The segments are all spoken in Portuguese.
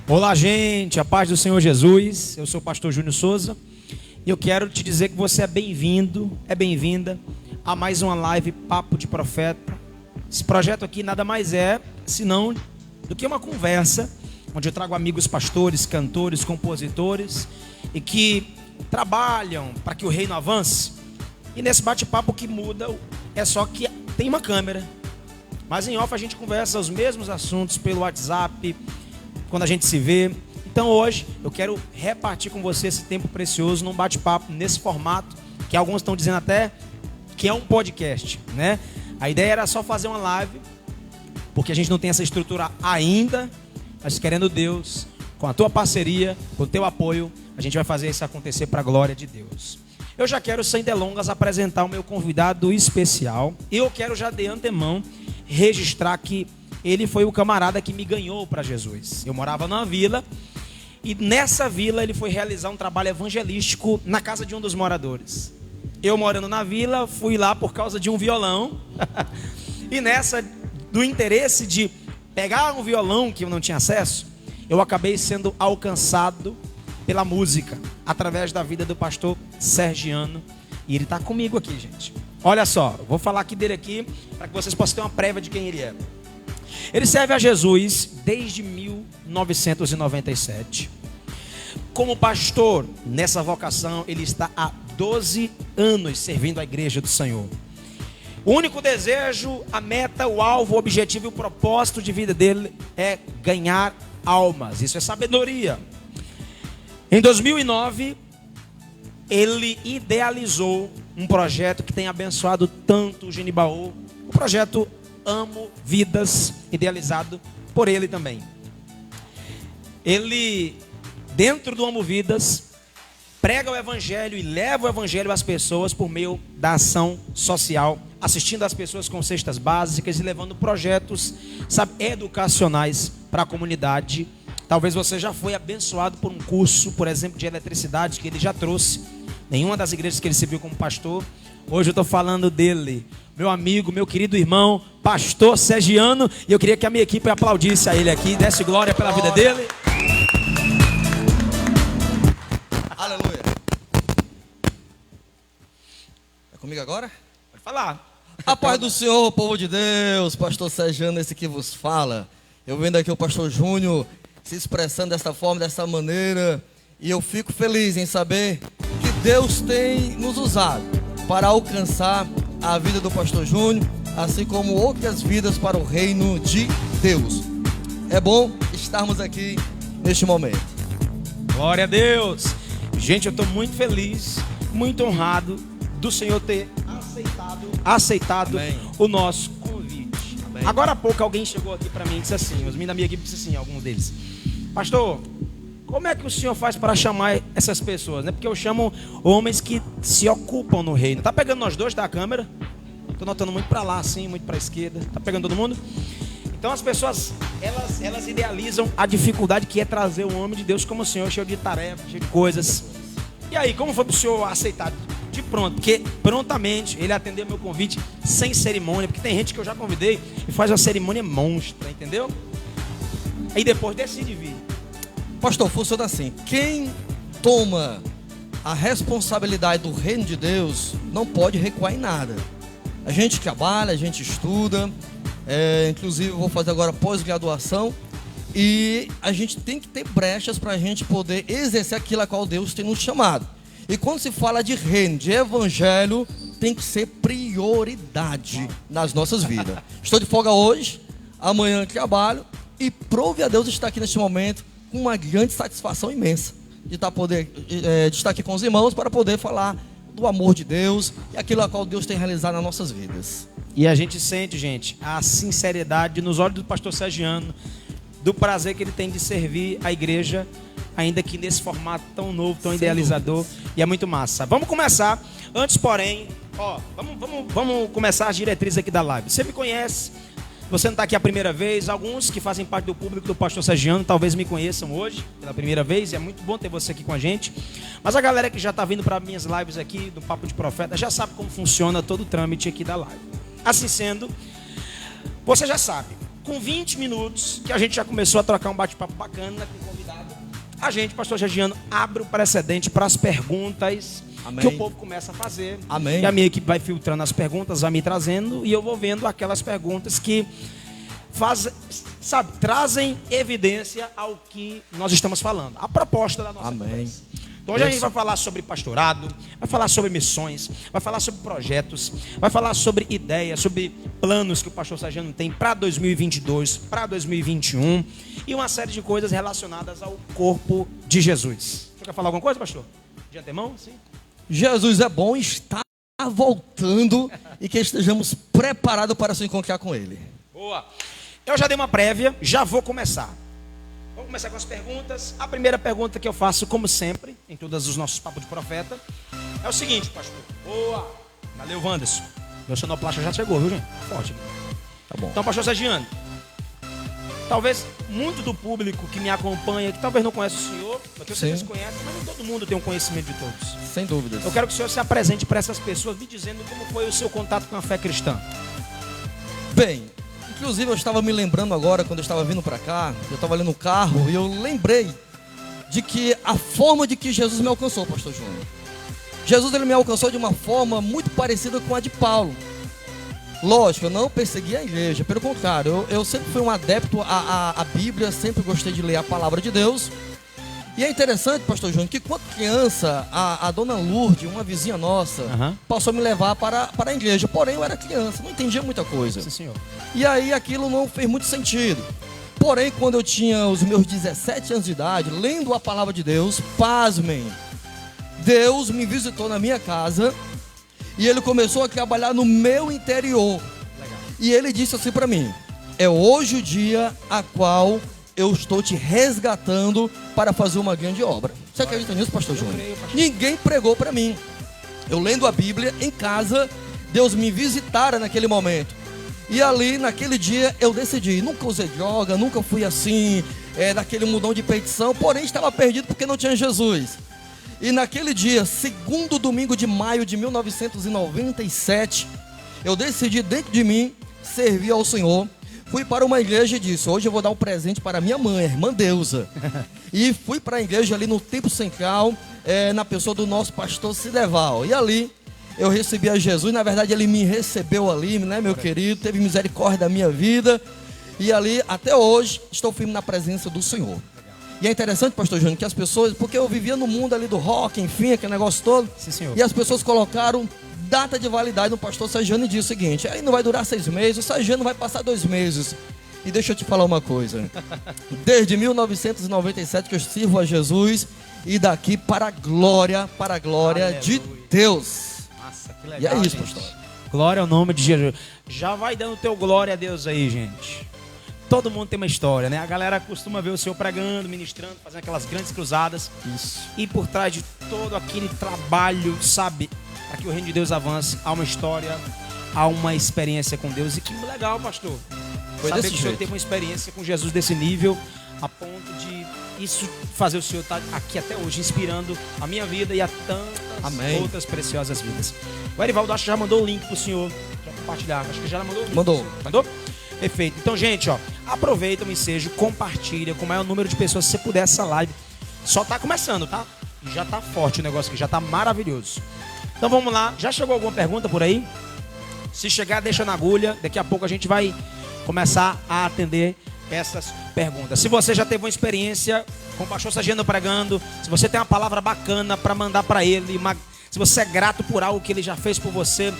Olá, gente, a paz do Senhor Jesus. Eu sou o pastor Júnior Souza e eu quero te dizer que você é bem-vindo, é bem-vinda a mais uma live Papo de Profeta. Esse projeto aqui nada mais é senão do que uma conversa onde eu trago amigos pastores, cantores, compositores e que trabalham para que o reino avance. E nesse bate-papo que muda é só que tem uma câmera, mas em off a gente conversa os mesmos assuntos pelo WhatsApp, quando a gente se vê. Então hoje eu quero repartir com você esse tempo precioso num bate-papo nesse formato, que alguns estão dizendo até que é um podcast, né? A ideia era só fazer uma live, porque a gente não tem essa estrutura ainda, mas querendo Deus, com a tua parceria, com o teu apoio, a gente vai fazer isso acontecer para a glória de Deus. Eu já quero, sem delongas, apresentar o meu convidado especial. E eu quero já de antemão registrar que ele foi o camarada que me ganhou para Jesus. Eu morava numa vila e nessa vila ele foi realizar um trabalho evangelístico na casa de um dos moradores. Eu morando na vila, fui lá por causa de um violão. E nessa, do interesse de pegar um violão que eu não tinha acesso, eu acabei sendo alcançado pela música, através da vida do pastor Sergiano. E ele está comigo aqui, gente. Olha só, vou falar aqui dele aqui, para que vocês possam ter uma prévia de quem ele é. Ele serve a Jesus desde 1997. Como pastor, nessa vocação, ele está há 12 anos servindo a igreja do Senhor. O único desejo, a meta, o alvo, o objetivo e o propósito de vida dele é ganhar almas. Isso é sabedoria. Em 2009, ele idealizou um projeto que tem abençoado tanto o Genibaú, o projeto Amo Vidas, idealizado por ele também. Ele, dentro do Amo Vidas, prega o evangelho e leva o evangelho às pessoas por meio da ação social, assistindo as pessoas com cestas básicas e levando projetos, educacionais para a comunidade. Talvez você já foi abençoado por um curso, por exemplo, de eletricidade que ele já trouxe. Nenhuma das igrejas que ele serviu como pastor. Hoje eu estou falando dele, meu amigo, meu querido irmão, pastor Sergiano. E eu queria que a minha equipe aplaudisse a ele aqui, desse glória pela vida dele. Aleluia. É comigo agora? Pode falar. A paz do Senhor, povo de Deus, pastor Sergiano, esse que vos fala. Eu vendo aqui o pastor Júnior se expressando dessa forma, dessa maneira. E eu fico feliz em saber que Deus tem nos usado para alcançar a vida do pastor Júnior, assim como outras vidas para o reino de Deus. É bom estarmos aqui neste momento. Glória a Deus. Gente, eu estou muito feliz, muito honrado do Senhor ter aceitado o nosso convite. Amém. Agora há pouco alguém chegou aqui para mim e disse assim, os meninos da minha equipe disseram assim, alguns deles: pastor, como é que o senhor faz para chamar essas pessoas, né? Porque eu chamo homens que se ocupam no reino. Tá pegando nós dois da câmera? Tô notando muito para lá, assim, muito para a esquerda. Tá pegando todo mundo? Então as pessoas, elas idealizam a dificuldade que é trazer o homem de Deus como o senhor, cheio de tarefas, cheio de coisas. E aí, como foi para o senhor aceitar de pronto? Porque prontamente ele atendeu meu convite sem cerimônia, porque tem gente que eu já convidei e faz uma cerimônia monstra, entendeu? Aí depois decide vir. Pastor, funciona assim: quem toma a responsabilidade do reino de Deus não pode recuar em nada. A gente trabalha, a gente estuda, inclusive eu vou fazer agora pós-graduação, e a gente tem que ter brechas para a gente poder exercer aquilo a qual Deus tem nos chamado. E quando se fala de reino, de evangelho, tem que ser prioridade nas nossas vidas. Estou de folga hoje, amanhã trabalho, e prove a Deus estar aqui neste momento com uma grande satisfação imensa de estar aqui com os irmãos para poder falar do amor de Deus e aquilo a qual Deus tem realizado nas nossas vidas. E a gente sente, gente, a sinceridade nos olhos do pastor Sergiano, do prazer que ele tem de servir a igreja, ainda que nesse formato tão novo, tão idealizador, e é muito massa. Vamos começar. Antes, porém, vamos começar as diretrizes aqui da live. Você me conhece, você não está aqui a primeira vez. Alguns que fazem parte do público do pastor Sergiano talvez me conheçam hoje pela primeira vez, e é muito bom ter você aqui com a gente. Mas a galera que já está vindo para minhas lives aqui do Papo de Profeta já sabe como funciona todo o trâmite aqui da live. Assim sendo, você já sabe, com 20 minutos, que a gente já começou a trocar um bate-papo bacana com o convidado, a gente, pastor Sergiano, abre o precedente para as perguntas. Amém. Que o povo começa a fazer. Amém. E a minha equipe vai filtrando as perguntas, vai me trazendo, e eu vou vendo aquelas perguntas que trazem evidência ao que nós estamos falando. A proposta da nossa conversa. Então hoje a gente vai falar sobre pastorado, vai falar sobre missões, vai falar sobre projetos, vai falar sobre ideias, sobre planos que o pastor Sergiano tem para 2022, para 2021 e uma série de coisas relacionadas ao corpo de Jesus. Você quer falar alguma coisa, pastor? De antemão? Sim. Jesus é bom, está voltando e que estejamos preparados para se encontrar com Ele. Boa. Eu já dei uma prévia, já vou começar. Vamos começar com as perguntas. A primeira pergunta que eu faço, como sempre, em todos os nossos papos de profeta, é o seguinte, pastor. Boa. Valeu, Wanderson. Meu sonoplasta já chegou, viu, gente? Forte. Tá bom. Então, pastor Sergiano, talvez muito do público que me acompanha, que talvez não conhece o senhor, porque vocês conhecem, mas nem todo mundo tem um conhecimento de todos. Sem dúvidas. Eu quero que o senhor se apresente para essas pessoas, me dizendo como foi o seu contato com a fé cristã. Bem, inclusive eu estava me lembrando agora, quando eu estava vindo para cá, eu estava ali no carro, e eu lembrei de que a forma de que Jesus me alcançou, pastor Júnior. Jesus, ele me alcançou de uma forma muito parecida com a de Paulo. Lógico, eu não persegui a igreja, pelo contrário, eu sempre fui um adepto à Bíblia, sempre gostei de ler a palavra de Deus. E é interessante, pastor Júnior, que quando criança, a dona Lourdes, uma vizinha nossa, passou a me levar para a igreja. Porém, eu era criança, não entendia muita coisa. Sim, senhor. E aí aquilo não fez muito sentido. Porém, quando eu tinha os meus 17 anos de idade, lendo a palavra de Deus, pasmem, Deus me visitou na minha casa e Ele começou a trabalhar no meu interior. Legal. E Ele disse assim para mim: é hoje o dia a qual eu estou te resgatando para fazer uma grande obra. Você acredita nisso, pastor Júnior? Ninguém pregou para mim. Eu lendo a Bíblia em casa, Deus me visitara naquele momento. E ali, naquele dia, eu decidi. Nunca usei droga, nunca fui assim, daquele mundão de petição. Porém, estava perdido porque não tinha Jesus. E naquele dia, segundo domingo de maio de 1997, eu decidi dentro de mim servir ao Senhor. Fui para uma igreja e disse: hoje eu vou dar um presente para minha mãe, a irmã Deusa. E fui para a igreja ali no Templo Central, na pessoa do nosso pastor Cideval. E ali eu recebi a Jesus. Na verdade, ele me recebeu ali, né, meu querido? Teve misericórdia da minha vida. E ali, até hoje, estou firme na presença do Senhor. E é interessante, pastor Júnior, que as pessoas, porque eu vivia no mundo ali do rock, enfim, aquele negócio todo. Sim, senhor. E as pessoas colocaram data de validade no pastor Sergiano e disse o seguinte: aí não vai durar 6 meses, o Sergiano vai passar 2 meses. E deixa eu te falar uma coisa. Desde 1997 que eu sirvo a Jesus, e daqui para a glória de Deus. Nossa, que legal. E é isso, gente. pastor. Glória ao nome de Jesus. Já vai dando teu glória a Deus aí, gente. Todo mundo tem uma história, né? A galera costuma ver o Senhor pregando, ministrando, fazendo aquelas grandes cruzadas. Isso. E por trás de todo aquele trabalho, sabe, para que o reino de Deus avance, há uma história, há uma experiência com Deus. E que legal, pastor. Foi saber desse que o Senhor jeito. teve uma experiência com Jesus desse nível, a ponto de isso fazer o Senhor estar aqui até hoje, inspirando a minha vida e a tantas outras preciosas vidas. O Erivaldo acho que já mandou o link pro senhor para compartilhar. Acho que já mandou o link. Mandou? Perfeito. Então, gente, ó, aproveita o ensejo, compartilha com o maior número de pessoas se você puder essa live. Só tá começando, tá? Já tá forte o negócio aqui, já tá maravilhoso. Então vamos lá. Já chegou alguma pergunta por aí? Se chegar, deixa na agulha. Daqui a pouco a gente vai começar a atender essas perguntas. Se você já teve uma experiência com o pastor Sergiano pregando, se você tem uma palavra bacana para mandar para ele, se você é grato por algo que ele já fez por você,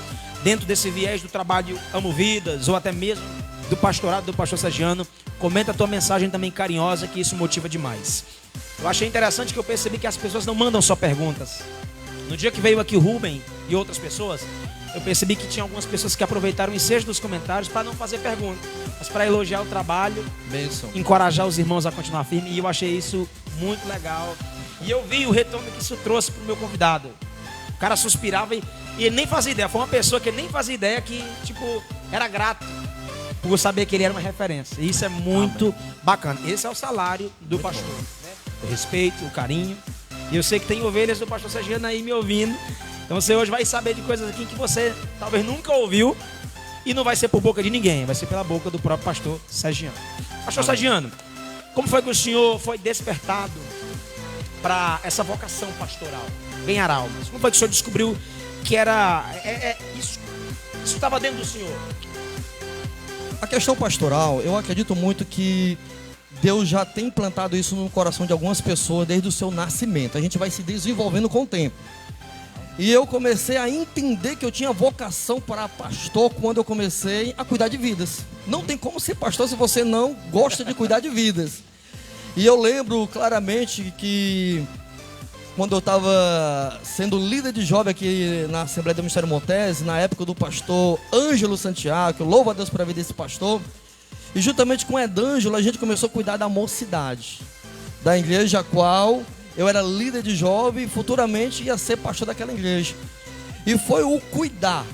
dentro desse viés do trabalho Amo Vidas, ou até mesmo do pastorado do pastor Sergiano, comenta a tua mensagem também carinhosa, que isso motiva demais. Eu achei interessante que eu percebi que as pessoas não mandam só perguntas. No dia que veio aqui o Rubem e outras pessoas, eu percebi que tinha algumas pessoas que aproveitaram o ensejo dos comentários para não fazer pergunta, mas para elogiar o trabalho, encorajar os irmãos a continuar firme. E eu achei isso muito legal. E eu vi o retorno que isso trouxe para o meu convidado. O cara suspirava e ele nem fazia ideia. Foi uma pessoa que ele nem fazia ideia que, tipo, era grato por saber que ele era uma referência. E isso é muito bacana. Esse é o salário do pastor, né? O respeito, o carinho. E eu sei que tem ovelhas do pastor Sergiano aí me ouvindo. Então você hoje vai saber de coisas aqui que você talvez nunca ouviu, E não vai ser por boca de ninguém, vai ser pela boca do próprio pastor Sergiano. Pastor Sergiano, como foi que o senhor foi despertado para essa vocação pastoral? Ganhar almas. Como foi que o senhor descobriu que era isso estava dentro do senhor? A questão pastoral, eu acredito muito que Deus já tem implantado isso no coração de algumas pessoas desde o seu nascimento. A gente vai se desenvolvendo com o tempo. E eu comecei a entender que eu tinha vocação para pastor quando eu comecei a cuidar de vidas. Não tem como ser pastor se você não gosta de cuidar de vidas. E eu lembro claramente que quando eu estava sendo líder de jovem aqui na Assembleia do Ministério Montese, na época do pastor Ângelo Santiago, eu louvo a Deus para a vida desse pastor, e juntamente com o Edângelo a gente começou a cuidar da mocidade, da igreja a qual eu era líder de jovem e futuramente ia ser pastor daquela igreja. E foi o cuidar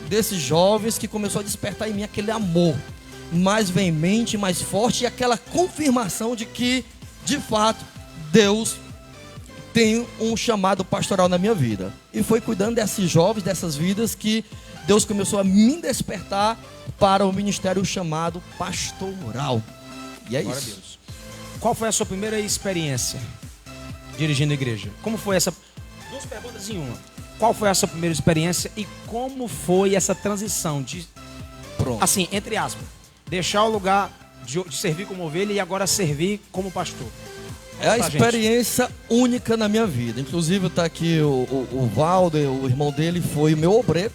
desses jovens que começou a despertar em mim aquele amor mais veemente, mais forte, e aquela confirmação de que, de fato, Deus tem um chamado pastoral na minha vida. E foi cuidando desses jovens, dessas vidas, que Deus começou a me despertar para o ministério chamado pastoral. E é Glória isso. a Deus. Qual foi a sua primeira experiência dirigindo a igreja? Como foi essa? Duas perguntas em uma. Qual foi a sua primeira experiência e como foi essa transição de, Pronto. assim, entre aspas, deixar o lugar de servir como ovelha e agora servir como pastor? É a Conta pra experiência única na minha vida. Inclusive está aqui o Valder, o irmão dele foi o meu obreiro,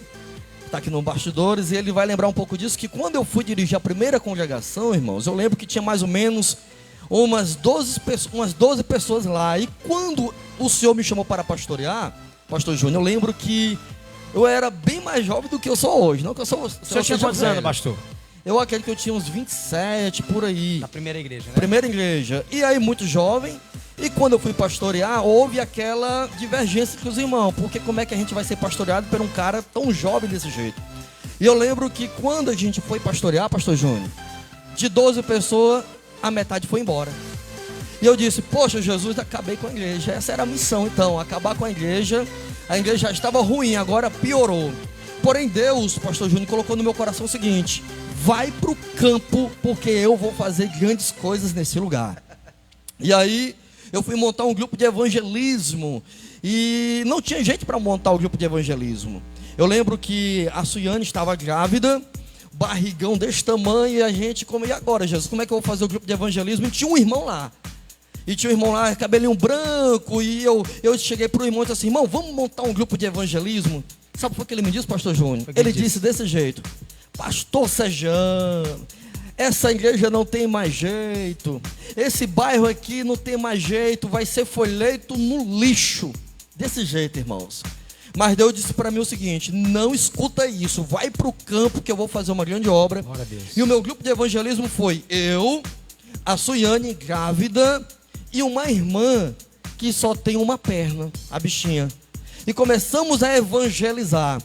está aqui no bastidores, e ele vai lembrar um pouco disso, que quando eu fui dirigir a primeira congregação, irmãos, eu lembro que tinha mais ou menos umas 12 pessoas lá. E quando o Senhor me chamou para pastorear, pastor Júnior, eu lembro que eu era bem mais jovem do que eu sou hoje. Não que eu sou. O senhor tinha quantos anos, pastor? Eu acredito que eu tinha uns 27 por aí. Na primeira igreja, né? Primeira igreja. E aí, muito jovem. E quando eu fui pastorear, houve aquela divergência com os irmãos. Porque como é que a gente vai ser pastoreado por um cara tão jovem desse jeito? E eu lembro que quando a gente foi pastorear, pastor Júnior, de 12 pessoas, a metade foi embora. E eu disse, poxa, Jesus, acabei com a igreja. Essa era a missão, então, acabar com a igreja. A igreja já estava ruim, agora piorou. Porém, Deus, pastor Júnior, colocou no meu coração o seguinte: vai para o campo, porque eu vou fazer grandes coisas nesse lugar. E aí, eu fui montar um grupo de evangelismo. E não tinha gente para montar o grupo de evangelismo. Eu lembro que a Suiane estava grávida, barrigão desse tamanho, e a gente, e agora, Jesus, como é que eu vou fazer o grupo de evangelismo? E tinha um irmão lá. Cabelinho branco, e eu cheguei para o irmão e disse assim: irmão, vamos montar um grupo de evangelismo? Sabe o que ele me disse, pastor Júnior? Ele disse desse jeito: pastor Sergiano, essa igreja não tem mais jeito, esse bairro aqui não tem mais jeito, vai ser folheto no lixo. Desse jeito, irmãos. Mas Deus disse para mim o seguinte: não escuta isso, vai para o campo que eu vou fazer uma grande obra. Glória a Deus. E o meu grupo de evangelismo foi eu, a Suiane grávida e uma irmã que só tem uma perna, a bichinha. E começamos a evangelizar.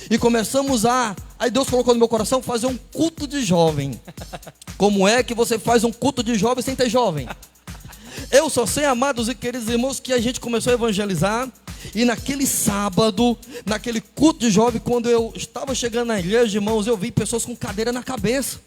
E começamos aí Deus colocou no meu coração fazer um culto de jovem. Como é que você faz um culto de jovem sem ter jovem? Eu só sei, amados e queridos irmãos, que a gente começou a evangelizar. E naquele sábado, naquele culto de jovem, quando eu estava chegando na igreja, irmãos, eu vi pessoas com cadeira na cabeça.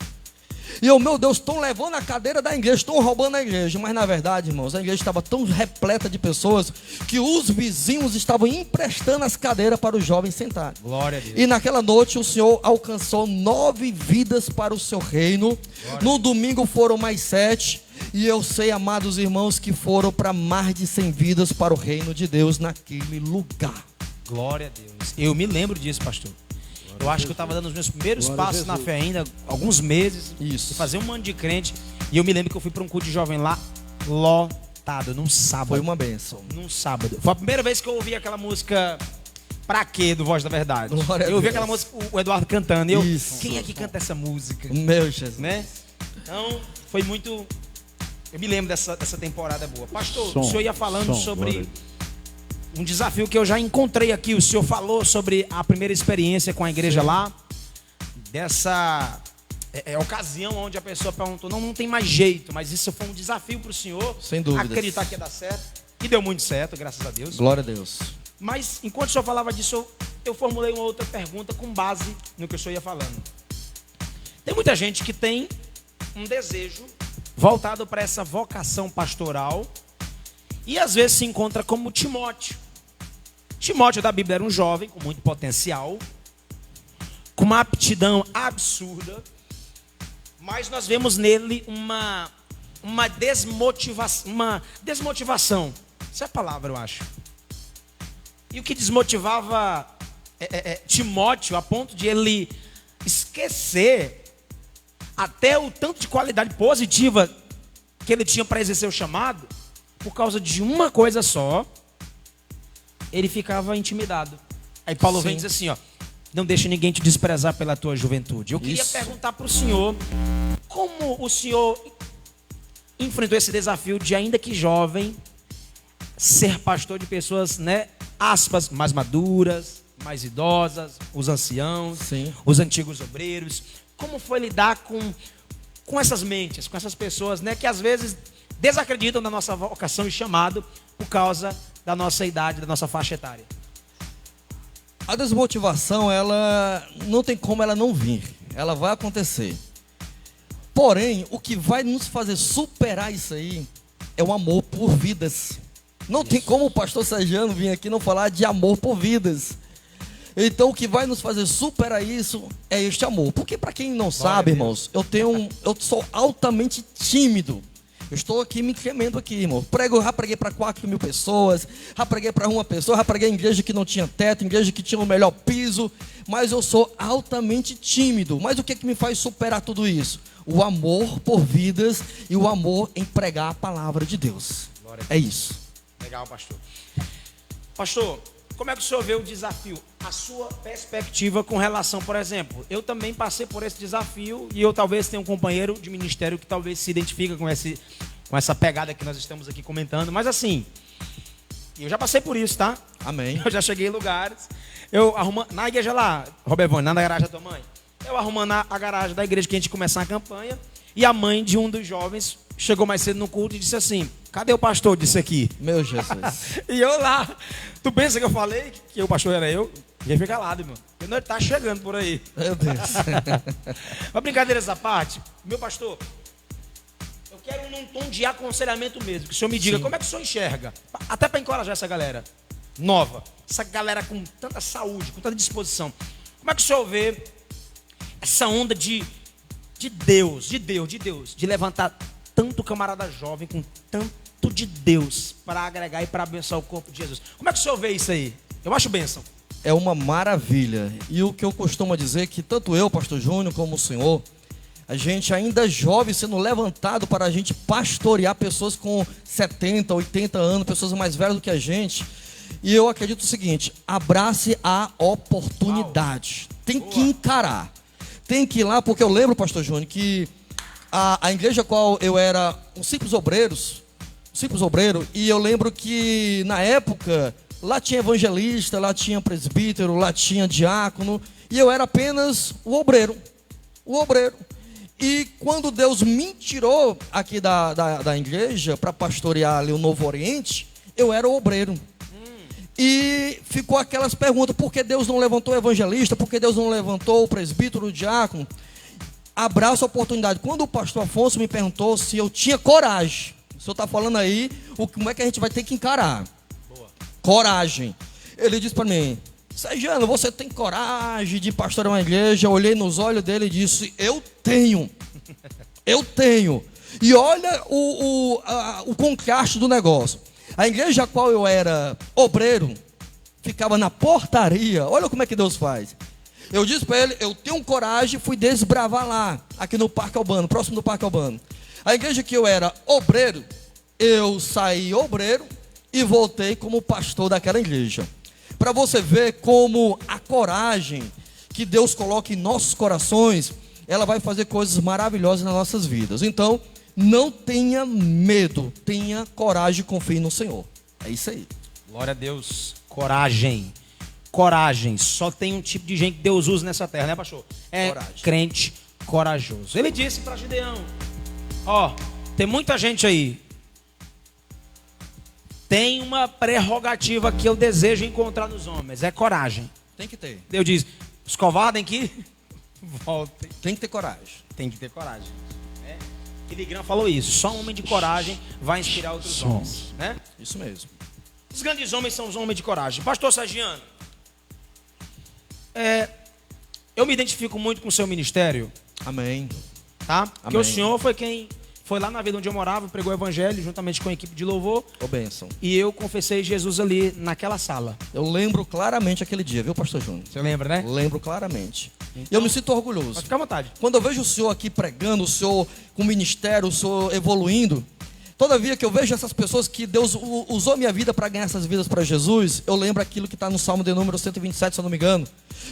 E eu, meu Deus, estão levando a cadeira da igreja, estão roubando a igreja. Mas na verdade, irmãos, a igreja estava tão repleta de pessoas que os vizinhos estavam emprestando as cadeiras para os jovens sentarem. Glória a Deus. E naquela noite o Senhor alcançou 9 vidas para o seu reino. No domingo foram mais 7. E eu sei, amados irmãos, que foram para mais de 100 vidas para o reino de Deus naquele lugar. Glória a Deus. Eu me lembro disso, pastor. Eu acho que eu estava dando os meus primeiros passos na fé ainda, alguns meses. Isso. Fazer um monte de crente. E eu me lembro que eu fui para um culto de jovem lá, lotado, num sábado. Foi uma bênção. Num sábado. Foi a primeira vez que eu ouvi aquela música Pra Quê, do Voz da Verdade. Glória a Eu ouvi Deus. aquela música, o Eduardo cantando. E eu, Isso. quem é que canta essa música? Meu Jesus. Né? Então, foi muito... Eu me lembro dessa temporada boa. Pastor, o senhor ia falando sobre um desafio que eu já encontrei aqui. O senhor falou sobre a primeira experiência com a igreja lá. Dessa ocasião onde a pessoa perguntou, não tem mais jeito. Mas isso foi um desafio para o senhor. Sem dúvida. Acreditar que ia dar certo. E deu muito certo, graças a Deus. Glória a Deus. Mas enquanto o senhor falava disso, eu formulei uma outra pergunta com base no que o senhor ia falando. Tem muita gente que tem um desejo voltado para essa vocação pastoral e às vezes se encontra como Timóteo. Timóteo da Bíblia era um jovem com muito potencial, com uma aptidão absurda, mas nós vemos nele uma desmotivação. Essa é a palavra, eu acho. E o que desmotivava Timóteo a ponto de ele esquecer até o tanto de qualidade positiva que ele tinha para exercer o chamado, por causa de uma coisa só, ele ficava intimidado. Aí Paulo vem e diz assim, ó: não deixe ninguém te desprezar pela tua juventude. Eu queria perguntar para o senhor, como o senhor enfrentou esse desafio de, ainda que jovem, ser pastor de pessoas, né, aspas, mais maduras, mais idosas, os anciãos, Sim. os antigos obreiros. Como foi lidar com essas mentes, com essas pessoas, né, que às vezes desacreditam da nossa vocação e chamado por causa da nossa idade, da nossa faixa etária? A desmotivação, ela não tem como ela não vir. Ela vai acontecer. Porém, o que vai nos fazer superar isso aí é o amor por vidas. Não tem como o pastor Sergiano vir aqui não falar de amor por vidas. Então, o que vai nos fazer superar isso é este amor. Porque, para quem não sabe, irmãos, eu sou altamente tímido. Eu estou aqui me tremendo aqui, irmão. Já preguei para 4.000 pessoas, já preguei para uma pessoa, já preguei em igreja que não tinha teto, em igreja que tinha o melhor piso, mas eu sou altamente tímido. Mas o que é que me faz superar tudo isso? O amor por vidas e o amor em pregar a palavra de Deus. É isso. Legal, pastor. Pastor, como é que o senhor vê o desafio? A sua perspectiva com relação, por exemplo, eu também passei por esse desafio e eu talvez tenha um companheiro de ministério que talvez se identifica com essa pegada que nós estamos aqui comentando. Mas assim, eu já passei por isso, tá? Amém. Eu já cheguei em lugares, eu arrumando, na igreja lá, Roberto, na garagem da tua mãe, eu arrumando a garagem da igreja que a gente começar a campanha, e a mãe de um dos jovens chegou mais cedo no culto e disse assim: cadê o pastor disso aqui? Meu Jesus. E eu lá, tu pensa que eu falei que o pastor era eu? Ele fica calado, irmão. Porque não está chegando por aí. Meu Deus. Uma brincadeira essa parte, meu pastor, eu quero num tom de aconselhamento mesmo, que o senhor me diga, como é que o senhor enxerga? Até para encorajar essa galera nova, essa galera com tanta saúde, com tanta disposição. Como é que o senhor vê essa onda de Deus, de levantar tanto camarada jovem com tanto de Deus para agregar e para abençoar o corpo de Jesus? Como é que o senhor vê isso aí? Eu acho bênção. É uma maravilha. E o que eu costumo dizer é que tanto eu, pastor Júnior, como o senhor, a gente ainda jovem sendo levantado para a gente pastorear pessoas com 70, 80 anos, pessoas mais velhas do que a gente. E eu acredito o seguinte: abrace a oportunidade. Tem que encarar. Tem que ir lá, porque eu lembro, pastor Júnior, que a igreja a qual eu era um simples obreiro, e eu lembro que na época lá tinha evangelista, lá tinha presbítero, lá tinha diácono, e eu era apenas o obreiro. E quando Deus me tirou aqui da igreja para pastorear ali o Novo Oriente, eu era o obreiro. E ficou aquelas perguntas: por que Deus não levantou o evangelista? Por que Deus não levantou o presbítero, o diácono? Abraço a oportunidade. Quando o pastor Afonso me perguntou se eu tinha coragem, o senhor está falando aí, como é que a gente vai ter que encarar? Boa. Coragem. Ele disse para mim: Sergiano, você tem coragem de pastorear uma igreja? Eu olhei nos olhos dele e disse: eu tenho. Eu tenho. E olha o contraste do negócio. A igreja a qual eu era obreiro ficava na portaria. Olha como é que Deus faz. Eu disse para ele: eu tenho coragem, fui desbravar lá, aqui no Parque Albano, próximo do Parque Albano. A igreja que eu era obreiro, eu saí obreiro e voltei como pastor daquela igreja. Para você ver como a coragem que Deus coloca em nossos corações, ela vai fazer coisas maravilhosas nas nossas vidas. Então, não tenha medo, tenha coragem e confie no Senhor. É isso aí. Glória a Deus. Coragem. Coragem. Só tem um tipo de gente que Deus usa nessa terra, né, pastor? É coragem. Crente corajoso. Ele disse para Gideão: ó, tem muita gente aí. Tem uma prerrogativa que eu desejo encontrar nos homens. É coragem. Tem que ter. Deus diz: os covardes têm que Voltem. Tem que ter coragem. Tem que ter coragem. Né? Billy Graham falou isso. Só um homem de coragem vai inspirar outros homens. Né? Isso mesmo. Os grandes homens são os homens de coragem. Pastor Sergiano, eu me identifico muito com o seu ministério. Amém. Tá? Porque Amém. o senhor foi quem foi lá na vida onde eu morava, pregou o evangelho juntamente com a equipe de louvor. Ô, bênção. E eu confessei Jesus ali naquela sala. Eu lembro claramente aquele dia, viu, pastor Júnior? Você lembra, né? Lembro claramente. E eu me sinto orgulhoso. Pode ficar à vontade. Quando eu vejo o senhor aqui pregando, o senhor com o ministério, o senhor evoluindo, todavia que eu vejo essas pessoas que Deus usou minha vida para ganhar essas vidas para Jesus, eu lembro aquilo que está no Salmo de número 127, se eu não me engano.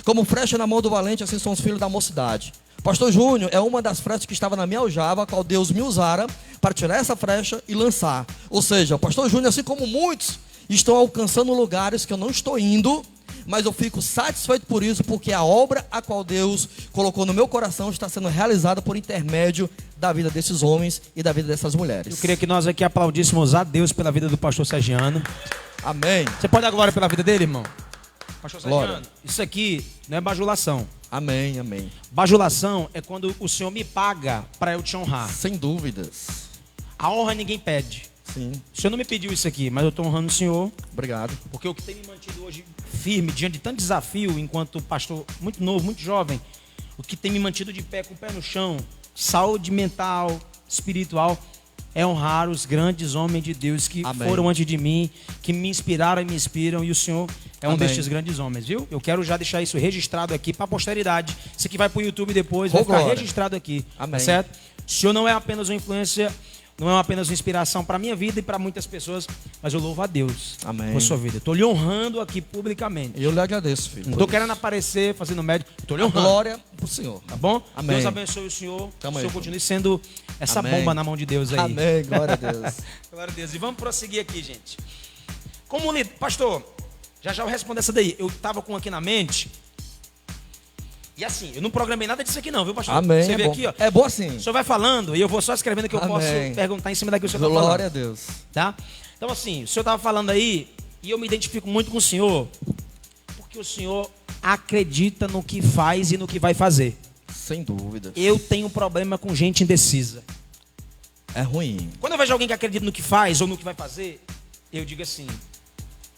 Como flecha na mão do valente, assim são os filhos da mocidade. Pastor Júnior é uma das flechas que estava na minha aljava, a qual Deus me usara para tirar essa flecha e lançar. Ou seja, o pastor Júnior, assim como muitos, estão alcançando lugares que eu não estou indo, mas eu fico satisfeito por isso, porque a obra a qual Deus colocou no meu coração está sendo realizada por intermédio da vida desses homens e da vida dessas mulheres. Eu queria que nós aqui aplaudíssemos a Deus pela vida do pastor Sergiano. Amém. Você pode dar glória pela vida dele, irmão? Pastor Glória. Sergiano, isso aqui não é bajulação. Amém, amém. Bajulação é quando o Senhor me paga para eu te honrar. Sem dúvidas. A honra ninguém pede. Sim. O Senhor não me pediu isso aqui, mas eu estou honrando o Senhor. Obrigado. Porque o que tem me mantido hoje firme, diante de tanto desafio, enquanto pastor muito novo, muito jovem, o que tem me mantido de pé, com o pé no chão, saúde mental, espiritual, é honrar os grandes homens de Deus que Amém. foram antes de mim, que me inspiraram e me inspiram, e o Senhor é um Amém. destes grandes homens, viu? Eu quero já deixar isso registrado aqui para a posteridade. Isso aqui vai para o YouTube depois, vai ficar glória. registrado aqui, Amém. tá certo? O Senhor não é apenas uma influência, não é apenas uma inspiração para a minha vida e para muitas pessoas, mas eu louvo a Deus Amém. por sua vida. Estou lhe honrando aqui publicamente. Eu lhe agradeço, filho. Não estou querendo aparecer, fazendo médico. Estou lhe A honrando. glória pro Senhor. Tá bom? Amém. Deus abençoe o senhor. Tamo o aí, senhor continue sendo essa Amém. bomba na mão de Deus aí. Amém, glória a Deus. Glória a Deus. E vamos prosseguir aqui, gente. Como líder, pastor, já eu respondo essa daí. Eu estava com aqui na mente. E assim, eu não programei nada disso aqui não, viu, pastor? Amém. Você é vê bom. aqui, ó. É bom assim. O senhor vai falando e eu vou só escrevendo que eu posso Amém. perguntar em cima daquilo que o senhor está Glória falando. a Deus. Tá? Então assim, o senhor estava falando aí e eu me identifico muito com o senhor porque o senhor acredita no que faz e no que vai fazer. Sem dúvida. Eu tenho problema com gente indecisa. É ruim. Quando eu vejo alguém que acredita no que faz ou no que vai fazer, eu digo assim,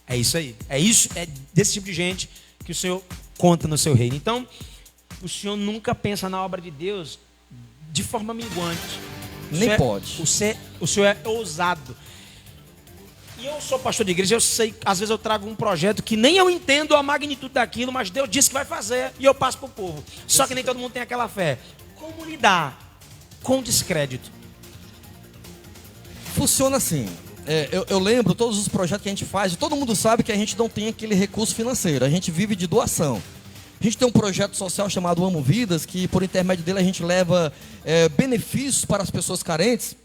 é isso aí. É isso, é desse tipo de gente que o Senhor conta no seu reino. Então, o Senhor nunca pensa na obra de Deus de forma minguante. Nem pode. O Senhor é ousado. E eu sou pastor de igreja, eu sei, às vezes eu trago um projeto que nem eu entendo a magnitude daquilo, mas Deus disse que vai fazer e eu passo para o povo. Só que nem todo mundo tem aquela fé. Como lidar com descrédito? Funciona assim. Eu lembro todos os projetos que a gente faz, e todo mundo sabe que a gente não tem aquele recurso financeiro, a gente vive de doação. A gente tem um projeto social chamado Amo Vidas, que por intermédio dele a gente leva benefícios para as pessoas carentes.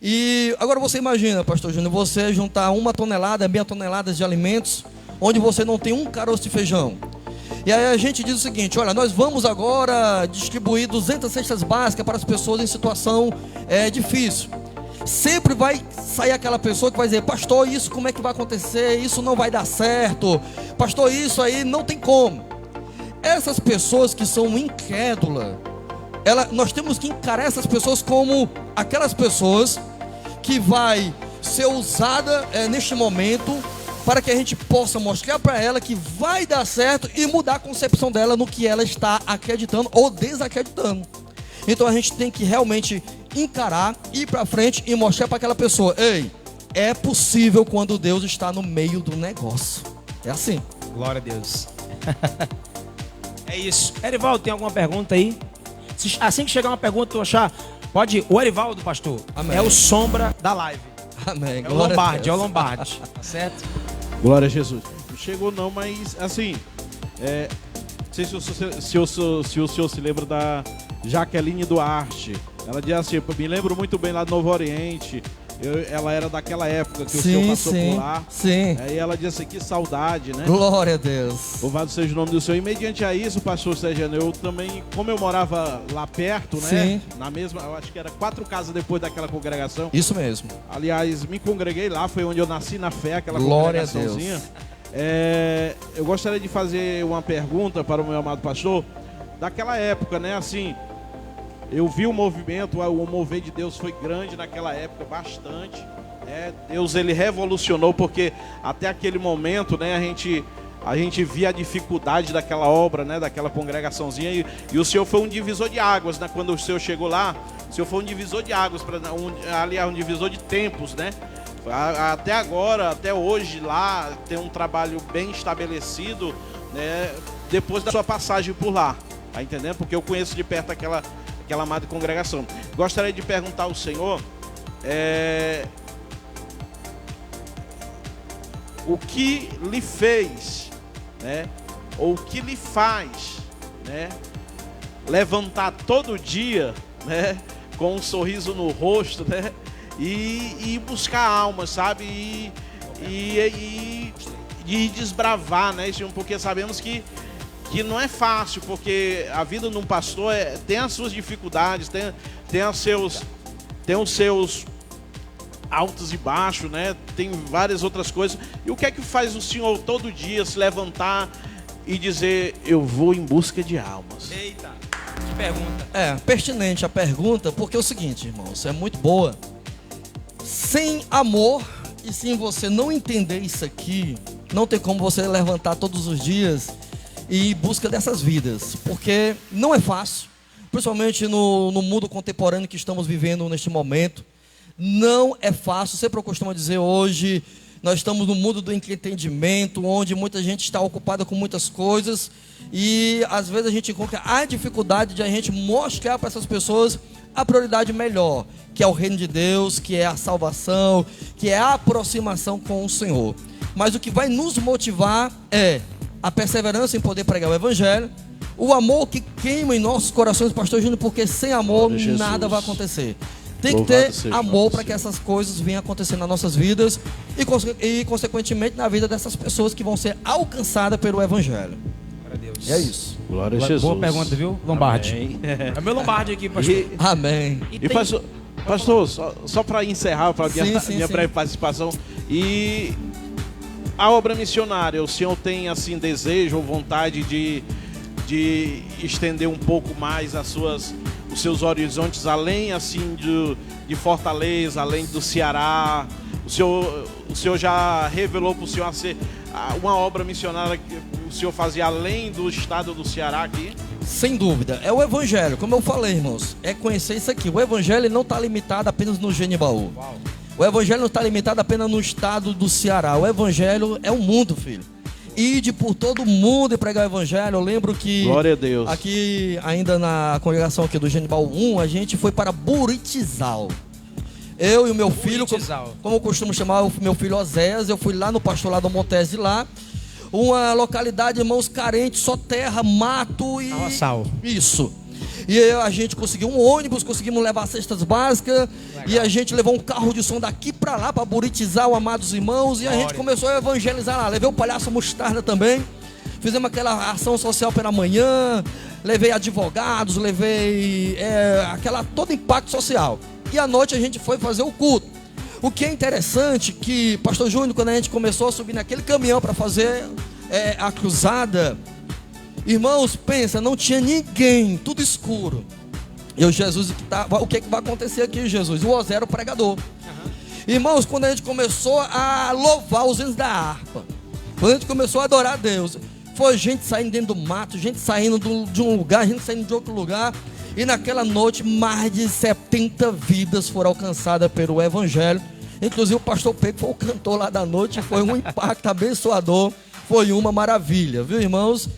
E agora você imagina, pastor Júnior, você juntar 1 tonelada, meia tonelada de alimentos, onde você não tem um caroço de feijão. E aí a gente diz o seguinte, olha, nós vamos agora distribuir 200 cestas básicas para as pessoas em situação difícil. Sempre vai sair aquela pessoa que vai dizer, pastor, isso como é que vai acontecer? Isso não vai dar certo. Pastor, isso aí não tem como. Essas pessoas que são incrédulas, nós temos que encarar essas pessoas como aquelas pessoas que vai ser usada neste momento para que a gente possa mostrar para ela que vai dar certo e mudar a concepção dela no que ela está acreditando ou desacreditando. Então a gente tem que realmente encarar, ir para frente e mostrar para aquela pessoa, ei, é possível quando Deus está no meio do negócio. É assim. Glória a Deus. É isso. Erivaldo, tem alguma pergunta aí? Assim que chegar uma pergunta, eu achar, pode ir. O Erivaldo, pastor, Amém. é o sombra da live. Amém. É o Lombardi, é o Lombardi. Tá certo? Glória a Jesus. Não chegou não, mas assim, não sei se o senhor se lembra da Jaqueline Duarte. Ela diz assim, eu me lembro muito bem lá do Novo Oriente. Ela era daquela época que o senhor passou por lá. Sim. Aí ela diz assim, que saudade, né? Glória a Deus. Louvado seja o nome do Senhor. E mediante a isso, pastor Sergiano, eu também, como eu morava lá perto, né? Sim. Na mesma, eu acho que era 4 casas depois daquela congregação. Isso mesmo. Aliás, me congreguei lá, foi onde eu nasci na fé, aquela Glória a congregaçãozinha. Eu gostaria de fazer uma pergunta para o meu amado pastor. daquela época, né? Assim, eu vi o movimento, o mover de Deus foi grande naquela época, bastante. Deus, ele revolucionou, porque até aquele momento, né, a gente via a dificuldade daquela obra, né, daquela congregaçãozinha, e o Senhor foi um divisor de águas, né? Quando o Senhor chegou lá, o Senhor foi um divisor de águas, aliás, um divisor de tempos, né? Até agora, até hoje lá, tem um trabalho bem estabelecido, né, depois da sua passagem por lá, tá entendendo? Porque eu conheço de perto aquela amada congregação. Gostaria de perguntar ao Senhor, o que lhe fez, né, ou o que lhe faz, né, levantar todo dia, né, com um sorriso no rosto, né, e buscar almas, sabe, e desbravar, né, porque sabemos que não é fácil, porque a vida de um pastor tem as suas dificuldades, tem os seus altos e baixos, né? Tem várias outras coisas. E o que é que faz o senhor todo dia se levantar e dizer, eu vou em busca de almas? Eita, que pergunta. Pertinente a pergunta, porque é o seguinte, irmãos, é muito boa. Sem amor, e se você não entender isso aqui, não tem como você levantar todos os dias e ir em busca dessas vidas, porque não é fácil, principalmente no mundo contemporâneo que estamos vivendo neste momento. Não é fácil. Sempre eu costumo dizer, hoje nós estamos no mundo do entretenimento, onde muita gente está ocupada com muitas coisas, e às vezes a gente encontra a dificuldade de a gente mostrar para essas pessoas a prioridade melhor, que é o reino de Deus, que é a salvação, que é a aproximação com o Senhor. Mas o que vai nos motivar é a perseverança em poder pregar o evangelho, o amor que queima em nossos corações, pastor Júnior, porque sem amor nada vai acontecer. Tem que ter amor para que essas coisas venham acontecer nas nossas vidas e, consequentemente, na vida dessas pessoas que vão ser alcançadas pelo evangelho. Glória a Deus. É isso. Glória a Jesus. Boa pergunta, viu, Lombardi? É meu Lombardi aqui, pastor. Amém. E pastor, só para encerrar, para minha breve participação, e a obra missionária, o senhor tem assim desejo ou vontade de estender um pouco mais os seus horizontes, além assim de Fortaleza, além do Ceará? O senhor já revelou para o senhor uma obra missionária que o senhor fazia além do estado do Ceará aqui? Sem dúvida, é o evangelho, como eu falei, irmãos, é conhecer isso aqui. O evangelho não está limitado apenas no Genibaú. O evangelho não está limitado apenas no estado do Ceará. O evangelho é o mundo, filho. Ide por todo o mundo e pregar o evangelho. Eu lembro que glória a Deus, aqui ainda na congregação aqui do Genibaú 1, a gente foi para Buritizal. Eu e o meu filho, como eu costumo chamar o meu filho Oséias, eu fui lá no pastorado Montese lá, uma localidade, irmãos, carente, só terra, mato e sal. Isso. E a gente conseguiu um ônibus, conseguimos levar cestas básicas. Legal. E a gente levou um carro de som daqui para lá, para Buritizar, amados irmãos. E a gente começou a evangelizar lá. Levei o Palhaço Mostarda também. Fizemos aquela ação social pela manhã. Levei advogados, levei todo impacto social. E à noite a gente foi fazer o culto. O que é interessante que, pastor Júnior, quando a gente começou a subir naquele caminhão para fazer a cruzada, irmãos, pensa, não tinha ninguém, tudo escuro. E o Jesus, o que vai acontecer aqui, Jesus? O Osé era o pregador. Irmãos, quando a gente começou a louvar os hinos da harpa, quando a gente começou a adorar a Deus, foi gente saindo dentro do mato, gente saindo de um lugar, gente saindo de outro lugar. E naquela noite, mais de 70 vidas foram alcançadas pelo evangelho. Inclusive o pastor Pedro foi o cantor lá da noite, foi um impacto abençoador, foi uma maravilha, viu, irmãos?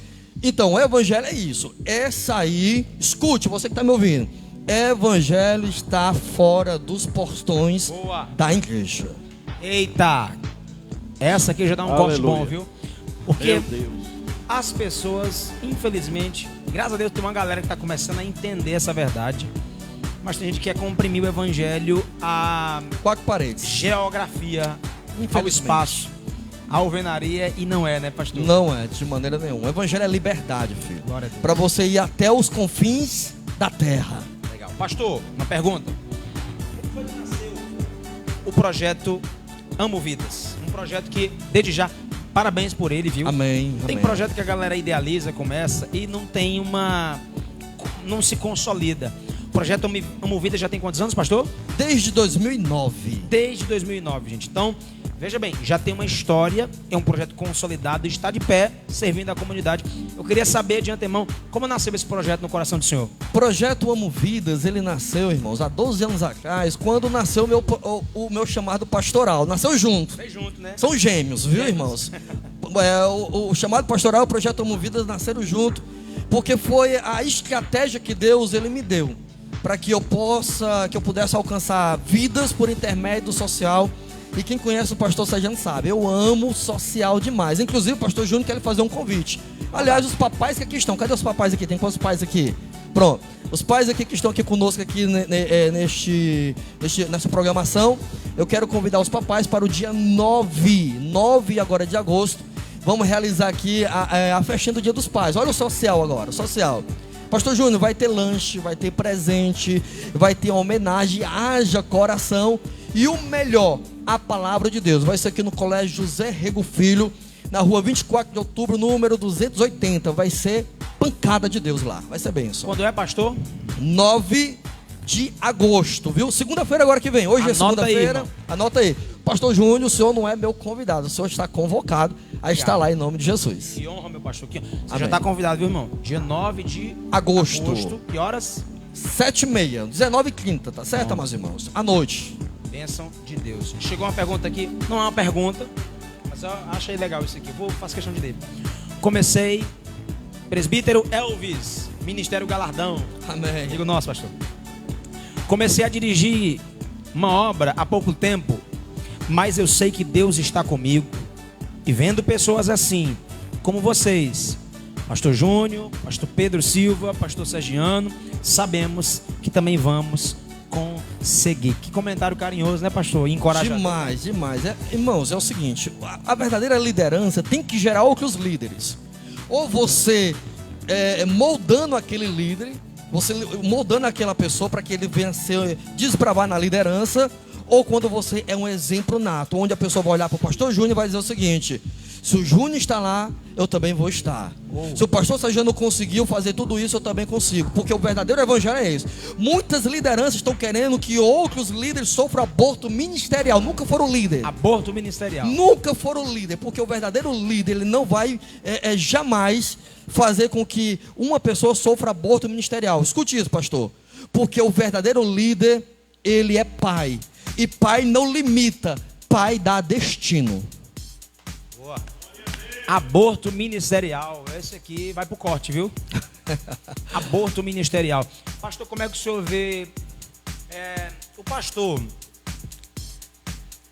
Então, o evangelho é isso, é sair, escute, você que está me ouvindo, evangelho está fora dos portões da igreja. Eita, essa aqui já dá um corte bom, viu? Porque as pessoas, infelizmente, graças a Deus tem uma galera que está começando a entender essa verdade, mas tem gente que quer comprimir o evangelho a 4 paredes, geografia, ao espaço, a alvenaria, e não é, né, pastor? Não é, de maneira nenhuma. O evangelho é liberdade, filho. Para você ir até os confins da terra. Legal. Pastor, uma pergunta. Como foi que nasceu o projeto Amo Vidas? Um projeto que, desde já, parabéns por ele, viu? Amém. Tem projeto que a galera idealiza, começa e não tem uma não se consolida. O projeto Amo Vida já tem quantos anos, pastor? Desde 2009. Desde 2009, gente. Então, veja bem, já tem uma história, é um projeto consolidado, está de pé, servindo a comunidade. Eu queria saber de antemão, como nasceu esse projeto no coração do senhor? O projeto Amo Vidas, ele nasceu, irmãos, há 12 anos atrás, quando nasceu o meu chamado pastoral. Nasceu junto. Veio junto, né? São gêmeos, viu, irmãos? O chamado pastoral e o projeto Amo Vidas nasceram junto, porque foi a estratégia que Deus ele me deu para que eu pudesse alcançar vidas por intermédio do social. E quem conhece o pastor Sérgio sabe, eu amo social demais. Inclusive o pastor Júnior quer lhe fazer um convite. Aliás, os papais que aqui estão, cadê os papais aqui? Tem quantos pais aqui? Pronto, os pais aqui que estão aqui conosco aqui nessa programação, eu quero convidar os papais para o dia 9 agora de agosto. Vamos realizar aqui a festinha do Dia dos Pais. Olha o social agora, o social. Pastor Júnior, vai ter lanche, vai ter presente, vai ter uma homenagem, haja coração. E o melhor, a palavra de Deus. Vai ser aqui no Colégio José Rego Filho, na rua 24 de outubro, número 280. Vai ser pancada de Deus lá. Vai ser bênção. Quando é, pastor? 9 de agosto, viu? Segunda-feira agora que vem. Hoje é segunda-feira. Anota aí. Pastor Júnior, o senhor não é meu convidado. O senhor está convocado a estar lá em nome de Jesus. Que honra, meu pastor. Você Amém. já está convidado, viu, irmão? Dia 9 de agosto. Que horas? 7h30, 19h30, tá certo, meus irmãos? À noite. Bênção de Deus. Chegou uma pergunta aqui, não é uma pergunta, mas eu achei legal isso aqui. Faço questão de ler. Comecei, presbítero Elvis, Ministério Galardão. Amém. Digo, nossa, pastor. Comecei a dirigir uma obra há pouco tempo, mas eu sei que Deus está comigo. E vendo pessoas assim, como vocês, pastor Júnior, pastor Pedro Silva, pastor Sergiano, sabemos que também vamos conseguir. Que comentário carinhoso, né, pastor? Encorajador. Demais, demais. Irmãos, é o seguinte, a verdadeira liderança tem que gerar outros líderes. Ou você moldando aquele líder, você moldando aquela pessoa para que ele venha ser desbravar na liderança, ou quando você é um exemplo nato, onde a pessoa vai olhar para o pastor Júnior e vai dizer o seguinte: se o Júnior está lá, eu também vou estar. Se o pastor Sérgio conseguiu fazer tudo isso, eu também consigo. Porque o verdadeiro evangelho é esse. Muitas lideranças estão querendo que outros líderes sofram aborto ministerial. Nunca foram líder. Aborto ministerial. Nunca foram líder. Porque o verdadeiro líder, ele não vai jamais fazer com que uma pessoa sofra aborto ministerial. Escute isso, pastor. Porque o verdadeiro líder, ele é pai. E pai não limita, pai dá destino. Boa. Aborto ministerial. Esse aqui vai pro corte, viu? Aborto ministerial. Pastor, como é que o senhor vê? O pastor,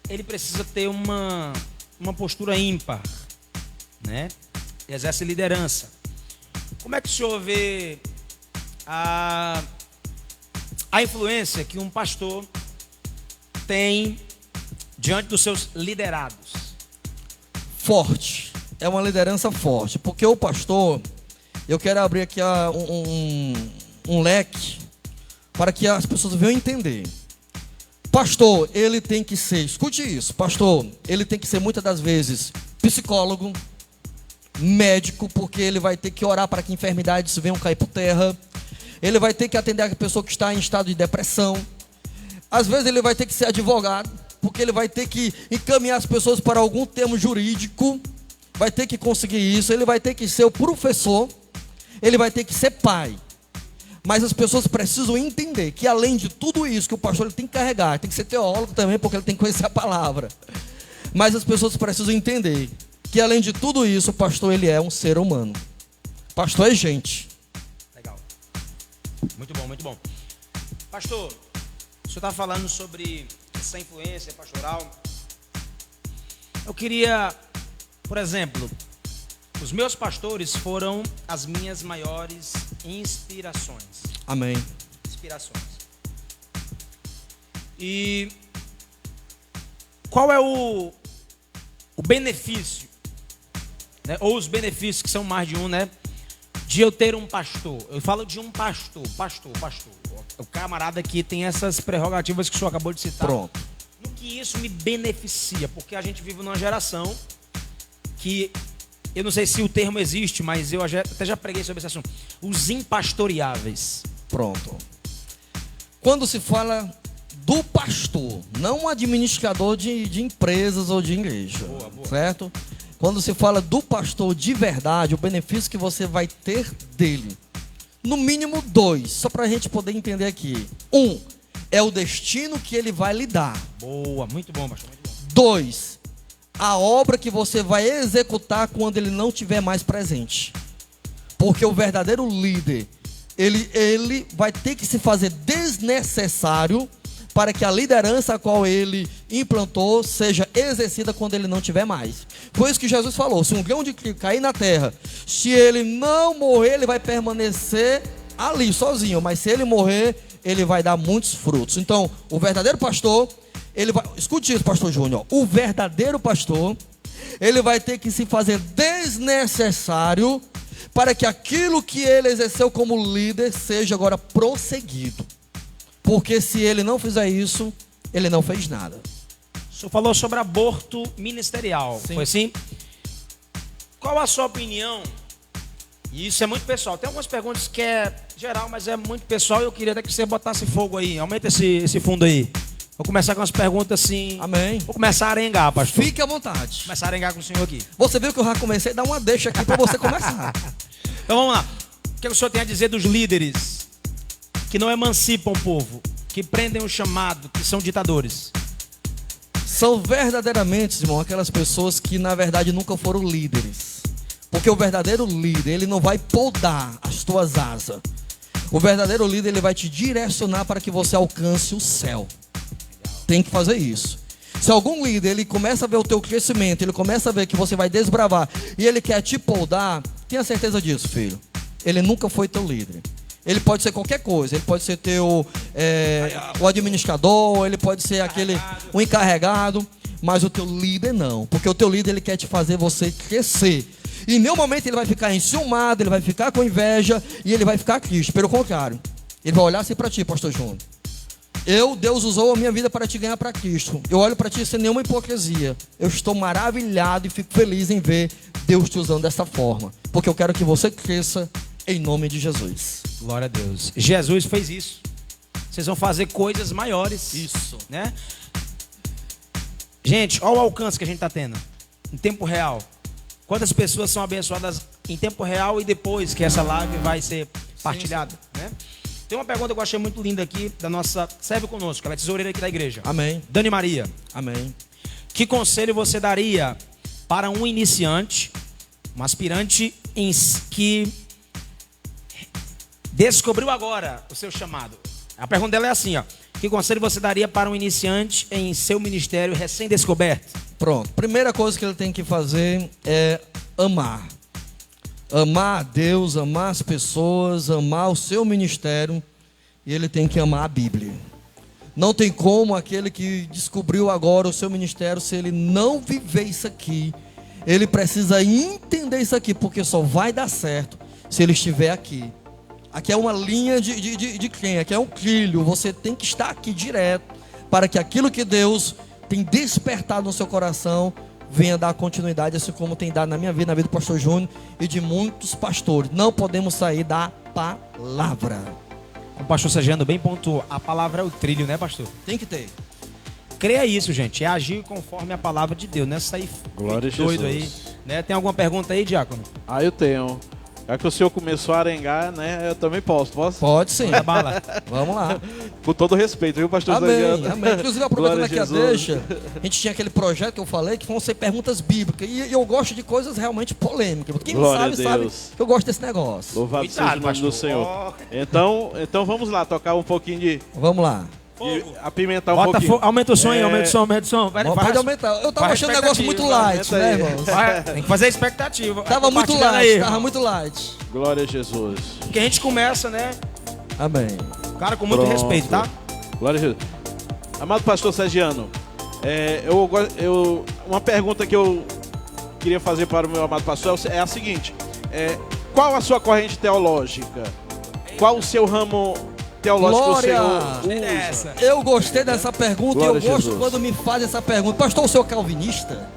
ele precisa ter uma postura ímpar, né? Exerce liderança. Como é que o senhor vê a influência que um pastor tem diante dos seus liderados? Forte. É uma liderança forte. Porque o pastor, eu quero abrir aqui um leque para que as pessoas venham entender. Pastor, ele tem que ser, escute isso, pastor, ele tem que ser muitas das vezes psicólogo, médico, porque ele vai ter que orar para que enfermidades venham cair por terra. Ele vai ter que atender a pessoa que está em estado de depressão. Às vezes ele vai ter que ser advogado, porque ele vai ter que encaminhar as pessoas para algum termo jurídico. Vai ter que conseguir isso. Ele vai ter que ser o professor. Ele vai ter que ser pai. Mas as pessoas precisam entender que além de tudo isso que o pastor ele tem que carregar, tem que ser teólogo também, porque ele tem que conhecer a palavra. Mas as pessoas precisam entender que além de tudo isso, o pastor ele é um ser humano. O pastor é gente. Legal. Muito bom, muito bom. Pastor, o senhor está falando sobre essa influência pastoral. Eu queria, por exemplo, os meus pastores foram as minhas maiores inspirações. Amém. Inspirações. E qual é o benefício, né? Ou os benefícios, que são mais de um, né? De eu ter um pastor. Eu falo de um pastor. O camarada aqui tem essas prerrogativas que o senhor acabou de citar. Pronto. No que isso me beneficia? Porque a gente vive numa geração que eu não sei se o termo existe, mas até já preguei sobre esse assunto. Os impastoreáveis. Pronto. Quando se fala do pastor, não um administrador de empresas ou de igreja, certo? Quando se fala do pastor de verdade, o benefício que você vai ter dele, no mínimo 2, só para a gente poder entender aqui. 1, é o destino que ele vai lhe dar. Boa, muito bom, pastor. Muito bom. 2, a obra que você vai executar quando ele não estiver mais presente. Porque o verdadeiro líder, ele vai ter que se fazer desnecessário para que a liderança a qual ele implantou seja exercida quando ele não estiver mais. Foi isso que Jesus falou: se um grão de trigo cair na terra, se ele não morrer, ele vai permanecer ali sozinho, mas se ele morrer, ele vai dar muitos frutos. Então, o verdadeiro pastor, ele vai, escute isso, pastor Júnior, o verdadeiro pastor, ele vai ter que se fazer desnecessário para que aquilo que ele exerceu como líder seja agora prosseguido. Porque se ele não fizer isso, ele não fez nada. O senhor falou sobre aborto ministerial, Sim. foi assim? Qual a sua opinião? E isso é muito pessoal. Tem algumas perguntas que é geral, mas é muito pessoal. E eu queria até que você botasse fogo aí. Aumenta esse fundo aí. Vou começar com as perguntas assim. Amém. Vou começar a arengar, pastor. Fique à vontade. Vou começar a arengar com o senhor aqui. Você viu que eu já comecei a dar uma deixa aqui para você começar. Então vamos lá. O que o senhor tem a dizer dos líderes que não emancipam o povo, que prendem o chamado, que são ditadores? São verdadeiramente, irmão, aquelas pessoas que na verdade nunca foram líderes. Porque o verdadeiro líder, ele não vai podar as tuas asas. O verdadeiro líder, ele vai te direcionar para que você alcance o céu. Tem que fazer isso. Se algum líder, ele começa a ver o teu crescimento, ele começa a ver que você vai desbravar e ele quer te podar, tenha certeza disso, filho. Ele nunca foi teu líder. Ele pode ser qualquer coisa. Ele pode ser o administrador, ele pode ser o encarregado, mas o teu líder não. Porque o teu líder, ele quer te fazer você crescer. E em nenhum momento ele vai ficar enciumado, ele vai ficar com inveja e ele vai ficar triste. Pelo contrário, ele vai olhar assim para ti, pastor Júnior. Deus usou a minha vida para te ganhar para Cristo. Eu olho para ti sem nenhuma hipocrisia. Eu estou maravilhado e fico feliz em ver Deus te usando dessa forma. Porque eu quero que você cresça em nome de Jesus. Glória a Deus. Jesus fez isso. Vocês vão fazer coisas maiores. Isso. Né? Gente, olha o alcance que a gente está tendo. Em tempo real. Quantas pessoas são abençoadas em tempo real e depois que essa live vai ser partilhada. Né? Tem uma pergunta que eu achei muito linda aqui, da nossa Serve Conosco, ela é tesoureira aqui da igreja. Amém. Dani Maria. Amém. Que conselho você daria para um iniciante, um aspirante que descobriu agora o seu chamado? A pergunta dela é assim, ó. Que conselho você daria para um iniciante em seu ministério recém-descoberto? Pronto. Primeira coisa que ele tem que fazer é amar. Amar a Deus, amar as pessoas, amar o seu ministério. E ele tem que amar a Bíblia. Não tem como aquele que descobriu agora o seu ministério, se ele não viver isso aqui, ele precisa entender isso aqui, porque só vai dar certo se ele estiver aqui. Aqui é uma linha de trem, aqui é um trilho. Você tem que estar aqui direto para que aquilo que Deus tem despertado no seu coração venha dar continuidade, assim como tem dado na minha vida, na vida do pastor Júnior e de muitos pastores. Não podemos sair da palavra. O pastor Sergiano bem pontuou. A palavra é o trilho, né, pastor? Tem que ter. Creia isso, gente. É agir conforme a palavra de Deus. Não é sair Glória a doido Jesus. aí. Né? Tem alguma pergunta aí, diácono? Eu tenho. Já que o senhor começou a arengar, né? Eu também posso. Pode sim. Manda bala. Vamos lá. Com todo respeito, viu, pastor Amém, Sergiano? amém. Inclusive, aproveitando Glória aqui a Jesus. deixa, a gente tinha aquele projeto que eu falei, que vão ser perguntas bíblicas. E eu gosto de coisas realmente polêmicas. Quem Glória me sabe, a sabe Deus. que eu gosto desse negócio. Louvado Cuidado, seja o nome do pastor. Senhor. Então vamos lá, tocar um pouquinho de Vamos lá. apimentar um Bota pouquinho. Aumenta o som aí, aumenta o som, aumenta o som. Pode aumentar. Eu tava faz achando o negócio muito expectativa, light, aumenta né, aí. irmão? Tem que fazer a expectativa. Tava muito Compartilhando light, aí, tava irmão. muito light. Glória a Jesus. Porque a gente começa, né? Amém. Cara, com muito Pronto. respeito, tá? Glória a Jesus. Amado pastor Sergiano, uma pergunta que eu queria fazer para o meu amado pastor é a seguinte: qual a sua corrente teológica? Qual o seu ramo teológico Glória! o Senhor usa? Essa. Eu gostei dessa pergunta Glória e eu a gosto Jesus. quando me fazem essa pergunta. Pastor, o senhor é calvinista?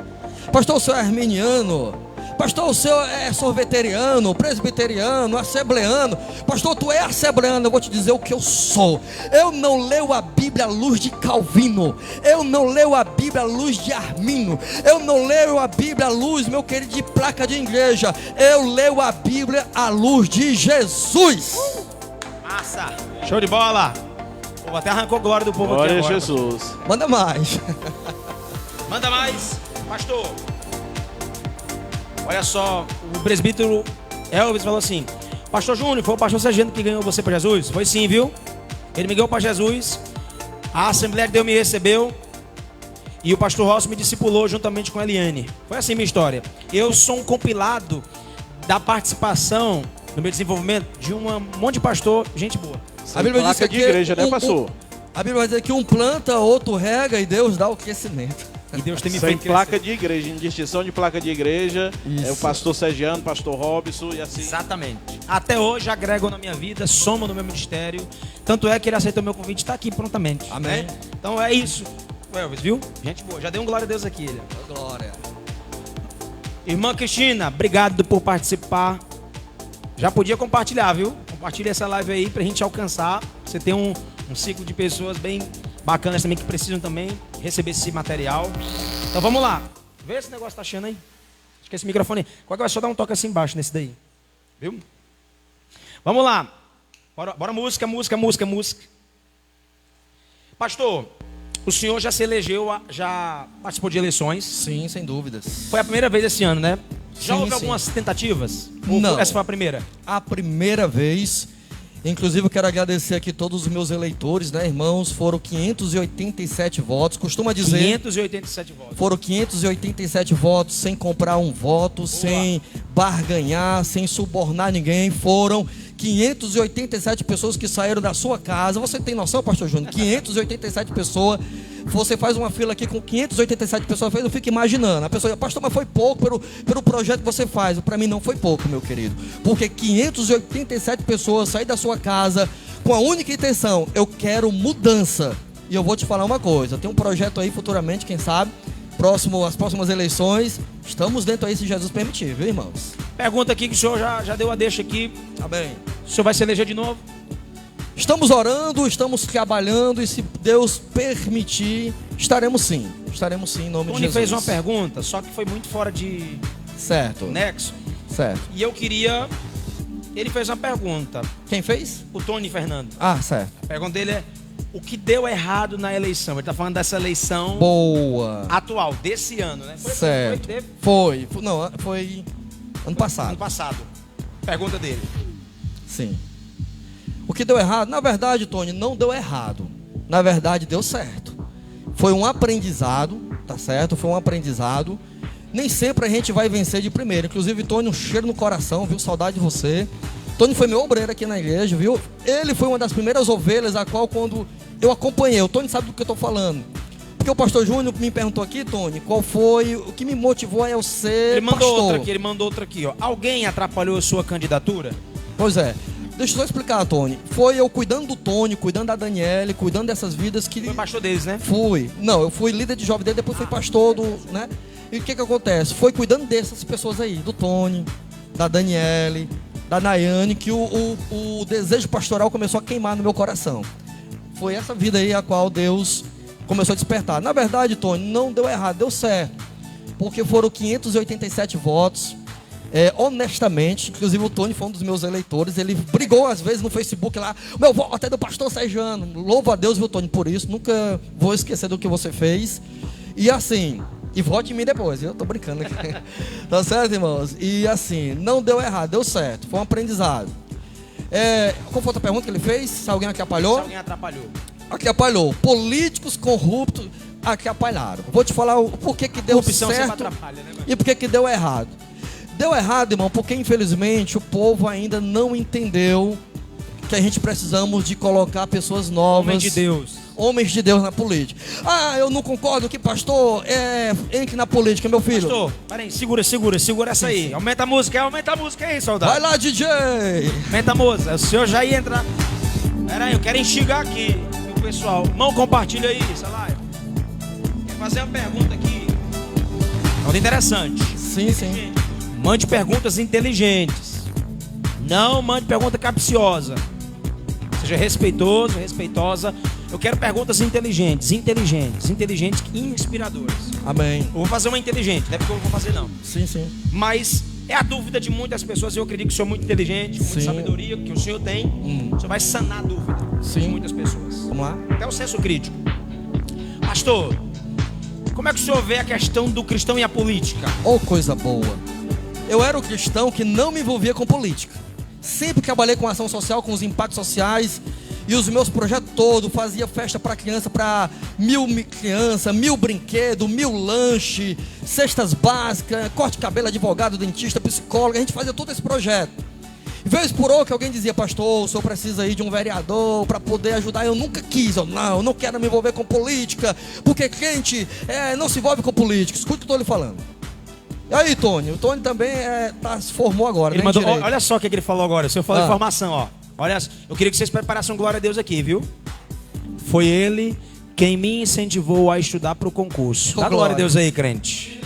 Pastor, o senhor é arminiano? Pastor, o senhor é sorveteriano, presbiteriano, assembleano. Pastor, tu é assembleano. Eu vou te dizer o que eu sou. Eu não leio a Bíblia à luz de Calvino. Eu não leio a Bíblia à luz de Arminio. Eu não leio a Bíblia à luz, meu querido, de placa de igreja. Eu leio a Bíblia à luz de Jesus. Massa! Show de bola! Pô, até arrancou glória do povo aqui Glória a agora. Jesus. Manda mais. Manda mais, pastor. Olha só, o presbítero Elvis falou assim: Pastor Júnior, foi o pastor Sargento que ganhou você para Jesus? Foi sim, viu? Ele me ganhou para Jesus. A Assembleia de Deus me recebeu. E o pastor Rossi me discipulou juntamente com a Eliane. Foi assim minha história. Eu sou um compilado da participação no meu desenvolvimento de um monte de pastor, gente boa. A Bíblia diz Placa que de igreja, né, pastor? A Bíblia vai dizer que um planta, outro rega e Deus dá o crescimento. E Deus tem me Sem feito crescer. placa de igreja, em distinção de placa de igreja. Isso. É o pastor Sergiano, pastor Robson e assim. Exatamente. Até hoje agregam na minha vida, somam no meu ministério. Tanto é que ele aceitou meu convite e está aqui prontamente. Amém. Né? Então é isso. Foi Elvis, viu? Gente boa. Já deu um glória a Deus aqui. Ele. Glória. Irmã Cristina, obrigado por participar. Já podia compartilhar, viu? Compartilha essa live aí pra gente alcançar. Você tem um ciclo de pessoas bem bacanas também que precisam também receber esse material. Então vamos lá. Vê se o negócio tá cheio aí. Acho que esse microfone. Qual que vai só dar um toque assim embaixo nesse daí? Viu? Vamos lá. Bora música. Pastor, o senhor já se elegeu, já participou de eleições. Sim, sem dúvidas. Foi a primeira vez esse ano, né? Já Sim, houve sim. algumas tentativas? Ou Não. essa foi a primeira? A primeira vez. Inclusive eu quero agradecer aqui todos os meus eleitores, né, irmãos? Foram 587 votos. Costuma dizer... 587 votos. Foram 587 votos sem comprar um voto, sem barganhar, sem subornar ninguém. Foram 587 pessoas que saíram da sua casa. Você tem noção, pastor Júnior? 587 pessoas. Você faz uma fila aqui com 587 pessoas, eu fico imaginando. A pessoa, pastor, mas foi pouco pelo projeto que você faz. Para mim não foi pouco, meu querido. Porque 587 pessoas saíram da sua casa com a única intenção: eu quero mudança. E eu vou te falar uma coisa, tem um projeto aí futuramente, quem sabe, as próximas eleições, estamos dentro aí se Jesus permitir, viu, irmãos? Pergunta aqui que o senhor já deu a deixa aqui. Amém. O senhor vai se eleger de novo? Estamos orando, estamos trabalhando e se Deus permitir, estaremos sim em nome de Tony Jesus. fez uma pergunta, só que foi muito fora de Certo, nexo. certo. E eu queria... Ele fez uma pergunta, Quem fez? o Tony Fernando. Ah, certo. A pergunta dele é: o que deu errado na eleição? Ele tá falando dessa eleição Boa. atual, desse ano, né? Certo. Teve Foi ano passado. ano passado. Pergunta dele. Sim. O que deu errado? Na verdade, Tony, não deu errado. Na verdade, deu certo. Foi um aprendizado, tá certo? Foi um aprendizado. Nem sempre a gente vai vencer de primeira. Inclusive, Tony, um cheiro no coração, viu? Saudade de você. Tony foi meu obreiro aqui na igreja, viu? Ele foi uma das primeiras ovelhas a qual, quando eu acompanhei, o Tony sabe do que eu estou falando. Porque o pastor Júnior me perguntou aqui, Tony, qual foi o que me motivou a eu ser pastor. Ele mandou outra aqui, ó. Alguém atrapalhou a sua candidatura? Pois é. Deixa eu só explicar, Tony. Foi eu cuidando do Tony, cuidando da Daniele, cuidando dessas vidas que... Foi pastor deles, né? Fui. Não, eu fui líder de jovem dele, depois fui pastor do... né? E o que acontece? Foi cuidando dessas pessoas aí, do Tony, da Daniele, da Nayane, que o desejo pastoral começou a queimar no meu coração. Foi essa vida aí a qual Deus começou a despertar. Na verdade, Tony, não deu errado, deu certo. Porque foram 587 votos. Honestamente, inclusive o Tony foi um dos meus eleitores. Ele brigou às vezes no Facebook lá: meu voto é do pastor Sergiano. Louvo a Deus, viu, Tony, por isso. Nunca vou esquecer do que você fez. E assim, e vote em mim depois, eu tô brincando aqui. Tá certo, irmãos? E assim, não deu errado, deu certo. Foi um aprendizado. Qual foi a outra pergunta que ele fez? Se alguém aqui atrapalhou? Se alguém atrapalhou. Aqui atrapalhou. Políticos corruptos aqui atrapalharam. Vou te falar o porquê que deu Corrupção sempre certo atrapalha, né, e porquê que deu errado. Deu errado, irmão, porque infelizmente o povo ainda não entendeu que a gente precisamos de colocar pessoas novas. Homens de Deus na política. Ah, eu não concordo que pastor entre na política, meu filho. Pastor, peraí, segura essa aí. Aumenta a música aí, soldado. Vai lá, DJ. Aumenta a música, o senhor já ia entrar. Peraí, eu quero enxergar aqui o pessoal. Não compartilha aí, essa live. Quero fazer uma pergunta aqui. Muito interessante. Sim. Mande perguntas inteligentes. Não mande pergunta capciosa. Seja respeitoso, respeitosa. Eu quero perguntas inteligentes e inspiradoras. Amém. Eu vou fazer uma inteligente, não é porque eu vou fazer não. Sim, sim. Mas é a dúvida de muitas pessoas. Eu acredito que o senhor é muito inteligente, com muita Sim. sabedoria que o senhor tem. O senhor vai sanar a dúvida de Sim. muitas pessoas. Vamos lá. Até o senso crítico. Pastor, como é que o senhor vê a questão do cristão e a política? Oh, coisa boa. Eu era o cristão que não me envolvia com política. Sempre trabalhei com ação social, com os impactos sociais. E os meus projetos todos, fazia festa para criança, para 1000 crianças, 1000 brinquedos, 1000 lanches, cestas básicas, corte de cabelo, advogado, dentista, psicólogo. A gente fazia todo esse projeto. E vez por outra alguém dizia: pastor, o senhor precisa aí de um vereador para poder ajudar. Eu nunca quis, eu não quero me envolver com política, porque crente não se envolve com política. Escuta o que eu estou lhe falando. E aí, Tony? O Tony também se formou agora. Ele né, mandou, direito. olha só o que ele falou agora. O senhor falou informação, ó. Olha, eu queria que vocês preparassem um glória a Deus aqui, viu? Foi ele quem me incentivou a estudar para o concurso. Dá glória a Deus aí, crente.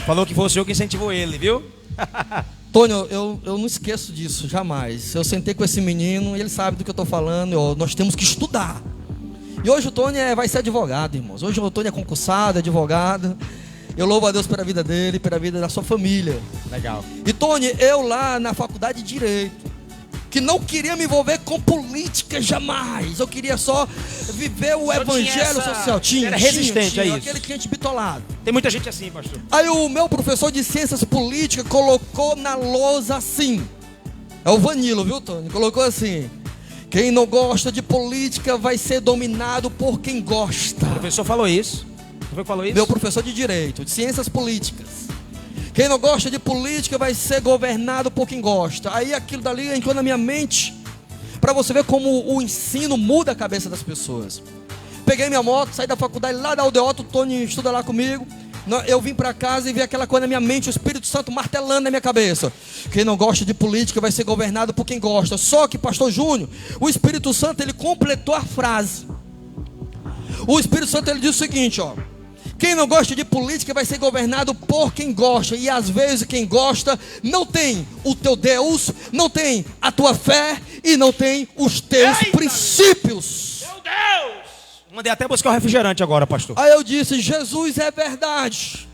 Falou que foi o senhor que incentivou ele, viu? Tony, eu não esqueço disso, jamais. Eu sentei com esse menino e ele sabe do que eu estou falando. Nós temos que estudar. E hoje o Tony vai ser advogado, irmãos. Hoje o Tony é concursado, advogado. Eu louvo a Deus pela vida dele, pela vida da sua família. Legal. E Tony, eu lá na faculdade de Direito, que não queria me envolver com política jamais. Eu queria só viver o evangelho social. Era resistente a isso. Aquele crente bitolado. Tem muita gente assim, pastor. Aí o meu professor de ciências políticas colocou na lousa assim. É o Vanilo, viu, Tony? Colocou assim: quem não gosta de política vai ser dominado por quem gosta. O professor falou isso. O professor falou isso? Meu professor de Direito, de ciências políticas. Quem não gosta de política vai ser governado por quem gosta. Aí aquilo dali entrou na minha mente, para você ver como o ensino muda a cabeça das pessoas. Peguei minha moto, saí da faculdade lá da Aldeota, o Tony estuda lá comigo. Eu vim para casa e vi aquela coisa na minha mente, o Espírito Santo martelando na minha cabeça. Quem não gosta de política vai ser governado por quem gosta. Só que, pastor Júnior, o Espírito Santo, ele completou a frase. O Espírito Santo, ele diz o seguinte, ó: quem não gosta de política vai ser governado por quem gosta. E às vezes quem gosta não tem o teu Deus, não tem a tua fé e não tem os teus princípios. Meu Deus! Mandei até buscar o refrigerante agora, pastor. Aí eu disse: Jesus é verdade.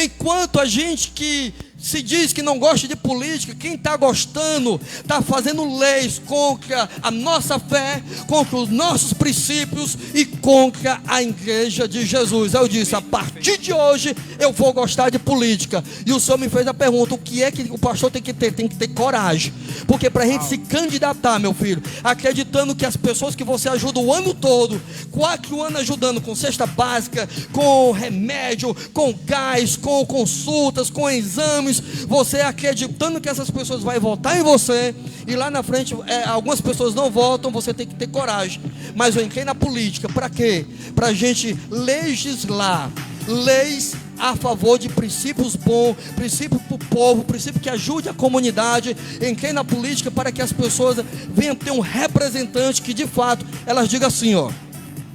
Enquanto a gente que se diz que não gosta de política, quem está gostando, está fazendo leis contra a nossa fé, contra os nossos princípios e contra a igreja de Jesus. Eu disse: a partir de hoje eu vou gostar de política. E o Senhor me fez a pergunta: o que é que o pastor tem que ter? Tem que ter coragem. Porque para a gente se candidatar, meu filho, acreditando que as pessoas que você ajuda o ano todo, 4 anos ajudando com cesta básica, com remédio, com gás, com consultas, com exames, você acreditando que essas pessoas vão votar em você, e lá na frente algumas pessoas não votam, você tem que ter coragem. Mas eu entrei na política, para quê? Para a gente legislar leis a favor de princípios bons, princípios para o povo, princípio que ajude a comunidade. Entrei na política para que as pessoas venham ter um representante que de fato elas digam assim, ó: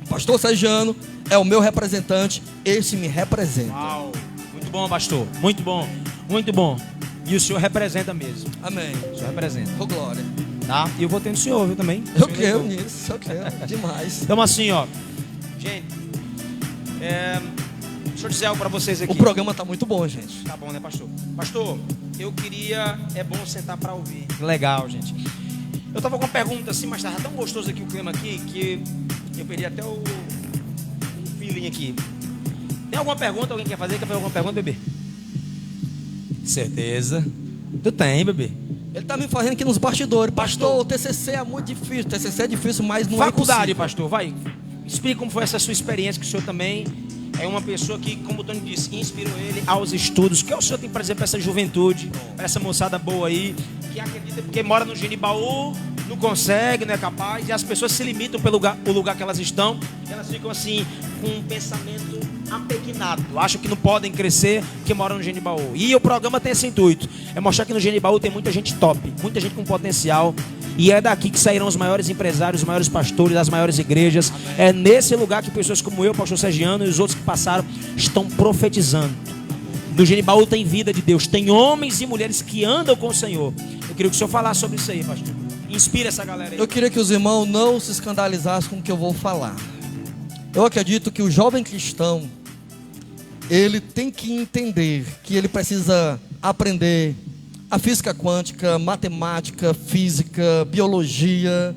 pastor Sergiano é o meu representante, esse me representa. Uau, muito bom, pastor, muito bom, muito bom. E o senhor representa mesmo. Amém. O senhor representa. Oh, glória. Tá? E eu vou tendo o senhor, viu, também. Eu quero nisso, eu quero demais. Então assim, ó, gente, deixa eu dizer algo para vocês aqui. O programa tá muito bom, gente. Tá bom, né, pastor? Pastor, eu queria... É bom sentar para ouvir. Legal, gente. Eu tava com uma pergunta assim, mas tava tão gostoso aqui o clima aqui, que eu perdi até o feeling aqui. Tem alguma pergunta? Alguém quer fazer? Quer fazer alguma pergunta, bebê? Certeza. Tu tem, bebê. Ele tá me fazendo aqui nos bastidores. Pastor, o TCC é muito difícil. O TCC é difícil, mas não Faculdade, é pastor, vai. Explica como foi essa sua experiência, que o senhor também é uma pessoa que, como o Tony disse, inspirou ele aos estudos. O que o senhor tem para dizer para essa juventude, para essa moçada boa aí, que acredita porque mora no Genibaú, não consegue, não é capaz, e as pessoas se limitam pelo lugar que elas estão, e elas ficam assim, com um pensamento apequenado, acham que não podem crescer porque moram no Genibaú. E o programa tem esse intuito, é mostrar que no Genibaú tem muita gente top, muita gente com potencial, e é daqui que sairão os maiores empresários, os maiores pastores, as maiores igrejas. É nesse lugar que pessoas como eu, pastor Sergiano, e os outros que passaram estão profetizando. No Genibaú tem vida de Deus, tem homens e mulheres que andam com o Senhor. Eu queria que o senhor falasse sobre isso aí, pastor. Inspira essa galera aí. Eu queria que os irmãos não se escandalizassem com o que eu vou falar. Eu acredito que o jovem cristão, ele tem que entender que ele precisa aprender a física quântica, matemática, física, biologia.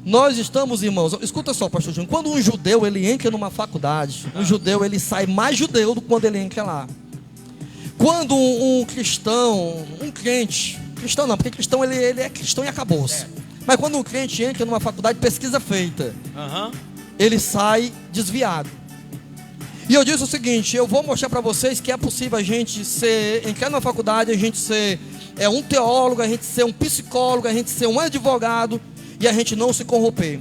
Nós estamos, irmãos, escuta só, pastor Júnior, quando um judeu ele entra numa faculdade, um judeu ele sai mais judeu do que quando ele entra lá. Quando um cristão, um crente, cristão não, porque cristão ele é cristão e acabou-se. Mas quando um crente entra numa faculdade, pesquisa feita, ele sai desviado. E eu disse o seguinte, eu vou mostrar para vocês que é possível a gente entrar na faculdade, a gente ser um teólogo, a gente ser um psicólogo, a gente ser um advogado e a gente não se corromper.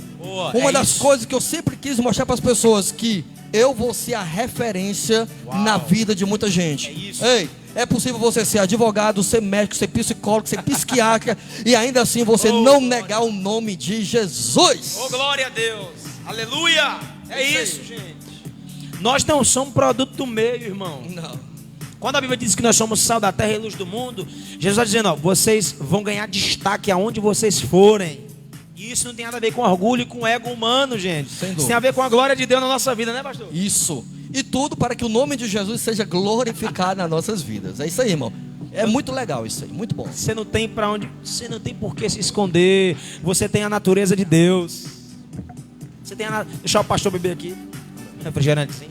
Uma das coisas que eu sempre quis mostrar para as pessoas que eu vou ser a referência na vida de muita gente. Ei, é possível você ser advogado, ser médico, ser psicólogo, ser psiquiatra e ainda assim você não negar o nome de Jesus. Oh, glória a Deus. Aleluia. É isso, gente. Nós não somos produto do meio, irmão. Não. Quando a Bíblia diz que nós somos sal da terra e luz do mundo, Jesus está dizendo, ó, vocês vão ganhar destaque aonde vocês forem. E isso não tem nada a ver com orgulho e com ego humano, gente. Isso tem a ver com a glória de Deus na nossa vida, né, pastor? Isso. E tudo para que o nome de Jesus seja glorificado nas nossas vidas. É isso aí, irmão. É muito legal isso aí, muito bom. Você não tem para onde, você não tem por que se esconder. Você tem a natureza de Deus. Você tem deixar o pastor beber aqui. Refrigerantezinho.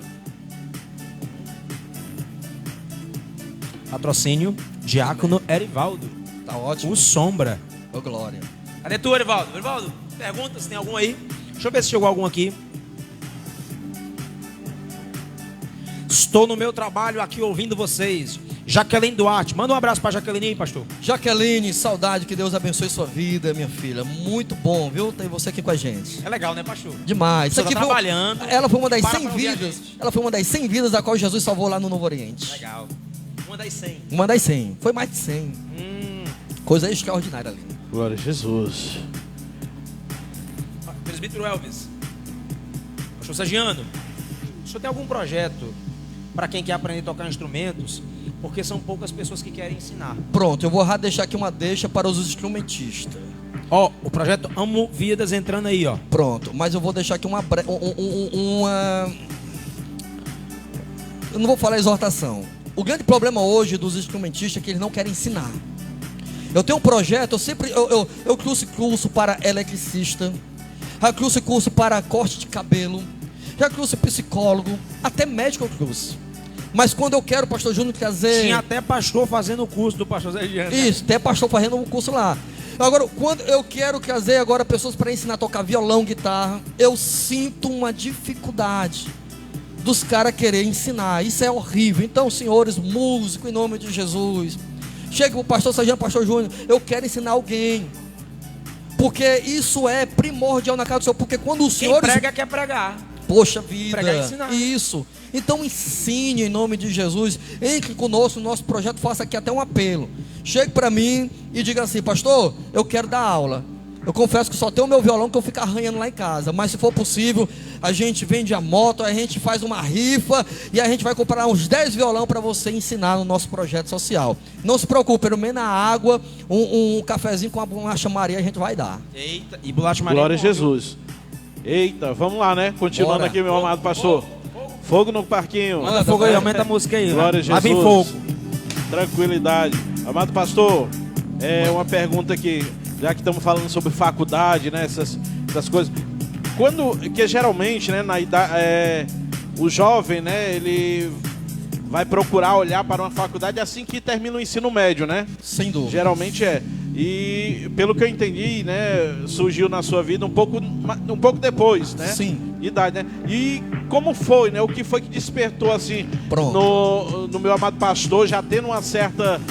Patrocínio Diácono Erivaldo. Tá ótimo. O Sombra. Ô, glória. Cadê tu, Erivaldo? Erivaldo, pergunta se tem algum aí. Deixa eu ver se chegou algum aqui. Estou no meu trabalho aqui ouvindo vocês. Jaqueline Duarte, manda um abraço para Jaqueline aí, pastor. Jaqueline, saudade, que Deus abençoe sua vida, minha filha. Muito bom, viu? Ter você aqui com a gente. É legal, né, pastor? Demais. Você tá trabalhando. Ela foi uma das 100 vidas. Ela foi uma das 100 vidas a qual Jesus salvou lá no Novo Oriente. Legal. Uma das 100. Uma das 100. Foi mais de 100. Coisa extraordinária ali. Glória a Jesus. Presbítero Elvis. Pastor Sagiano, o senhor tem algum projeto para quem quer aprender a tocar instrumentos? Porque são poucas pessoas que querem ensinar. Pronto, eu vou deixar aqui uma deixa para os instrumentistas. Ó, o projeto Amo Vidas entrando aí, ó. Pronto, mas eu vou deixar aqui eu não vou falar exortação. O grande problema hoje dos instrumentistas é que eles não querem ensinar. Eu tenho um projeto, eu trouxe curso para eletricista, já trouxe curso para corte de cabelo, já trouxe psicólogo, até médico eu trouxe. Mas quando eu quero, pastor Júnior, trazer... Tinha até pastor fazendo o curso do pastor Zé Giano. Isso, até pastor fazendo um curso lá. Agora, quando eu quero trazer agora pessoas para ensinar a tocar violão, guitarra, eu sinto uma dificuldade dos caras querer ensinar. Isso é horrível. Então, senhores músicos, em nome de Jesus, chega para o pastor Sagiano, pastor Júnior, eu quero ensinar alguém. Porque isso é primordial na casa do Senhor. Porque quando o Senhor... Quem prega quer pregar. Poxa vida, pregar e ensinar. Isso. Então ensine em nome de Jesus. Entre conosco no nosso projeto, faça aqui até um apelo. Chegue para mim e diga assim, pastor, eu quero dar aula. Eu confesso que só tenho o meu violão que eu fico arranhando lá em casa. Mas se for possível, a gente vende a moto, a gente faz uma rifa e a gente vai comprar uns 10 violão para você ensinar no nosso projeto social. Não se preocupe, pelo menos na água, um cafezinho com uma bolacha Maria a gente vai dar. Eita, e bolacha Maria. Glória a Jesus. Eita, vamos lá, né? Continuando Bora. aqui, meu amado pastor. Fogo no parquinho. Manda fogo aí, aumenta a música aí. Glória a Jesus. Lá vem fogo. Tranquilidade. Amado pastor, uma pergunta aqui, já que estamos falando sobre faculdade, né? Essas coisas. Que geralmente, né, na idade, o jovem, né, ele vai procurar olhar para uma faculdade assim que termina o ensino médio, né? Sem dúvida. Geralmente é. E pelo que eu entendi, né, surgiu na sua vida um pouco depois, né? Sim. De idade, né? E como foi, né? O que foi que despertou assim no meu amado pastor, já tendo uma certa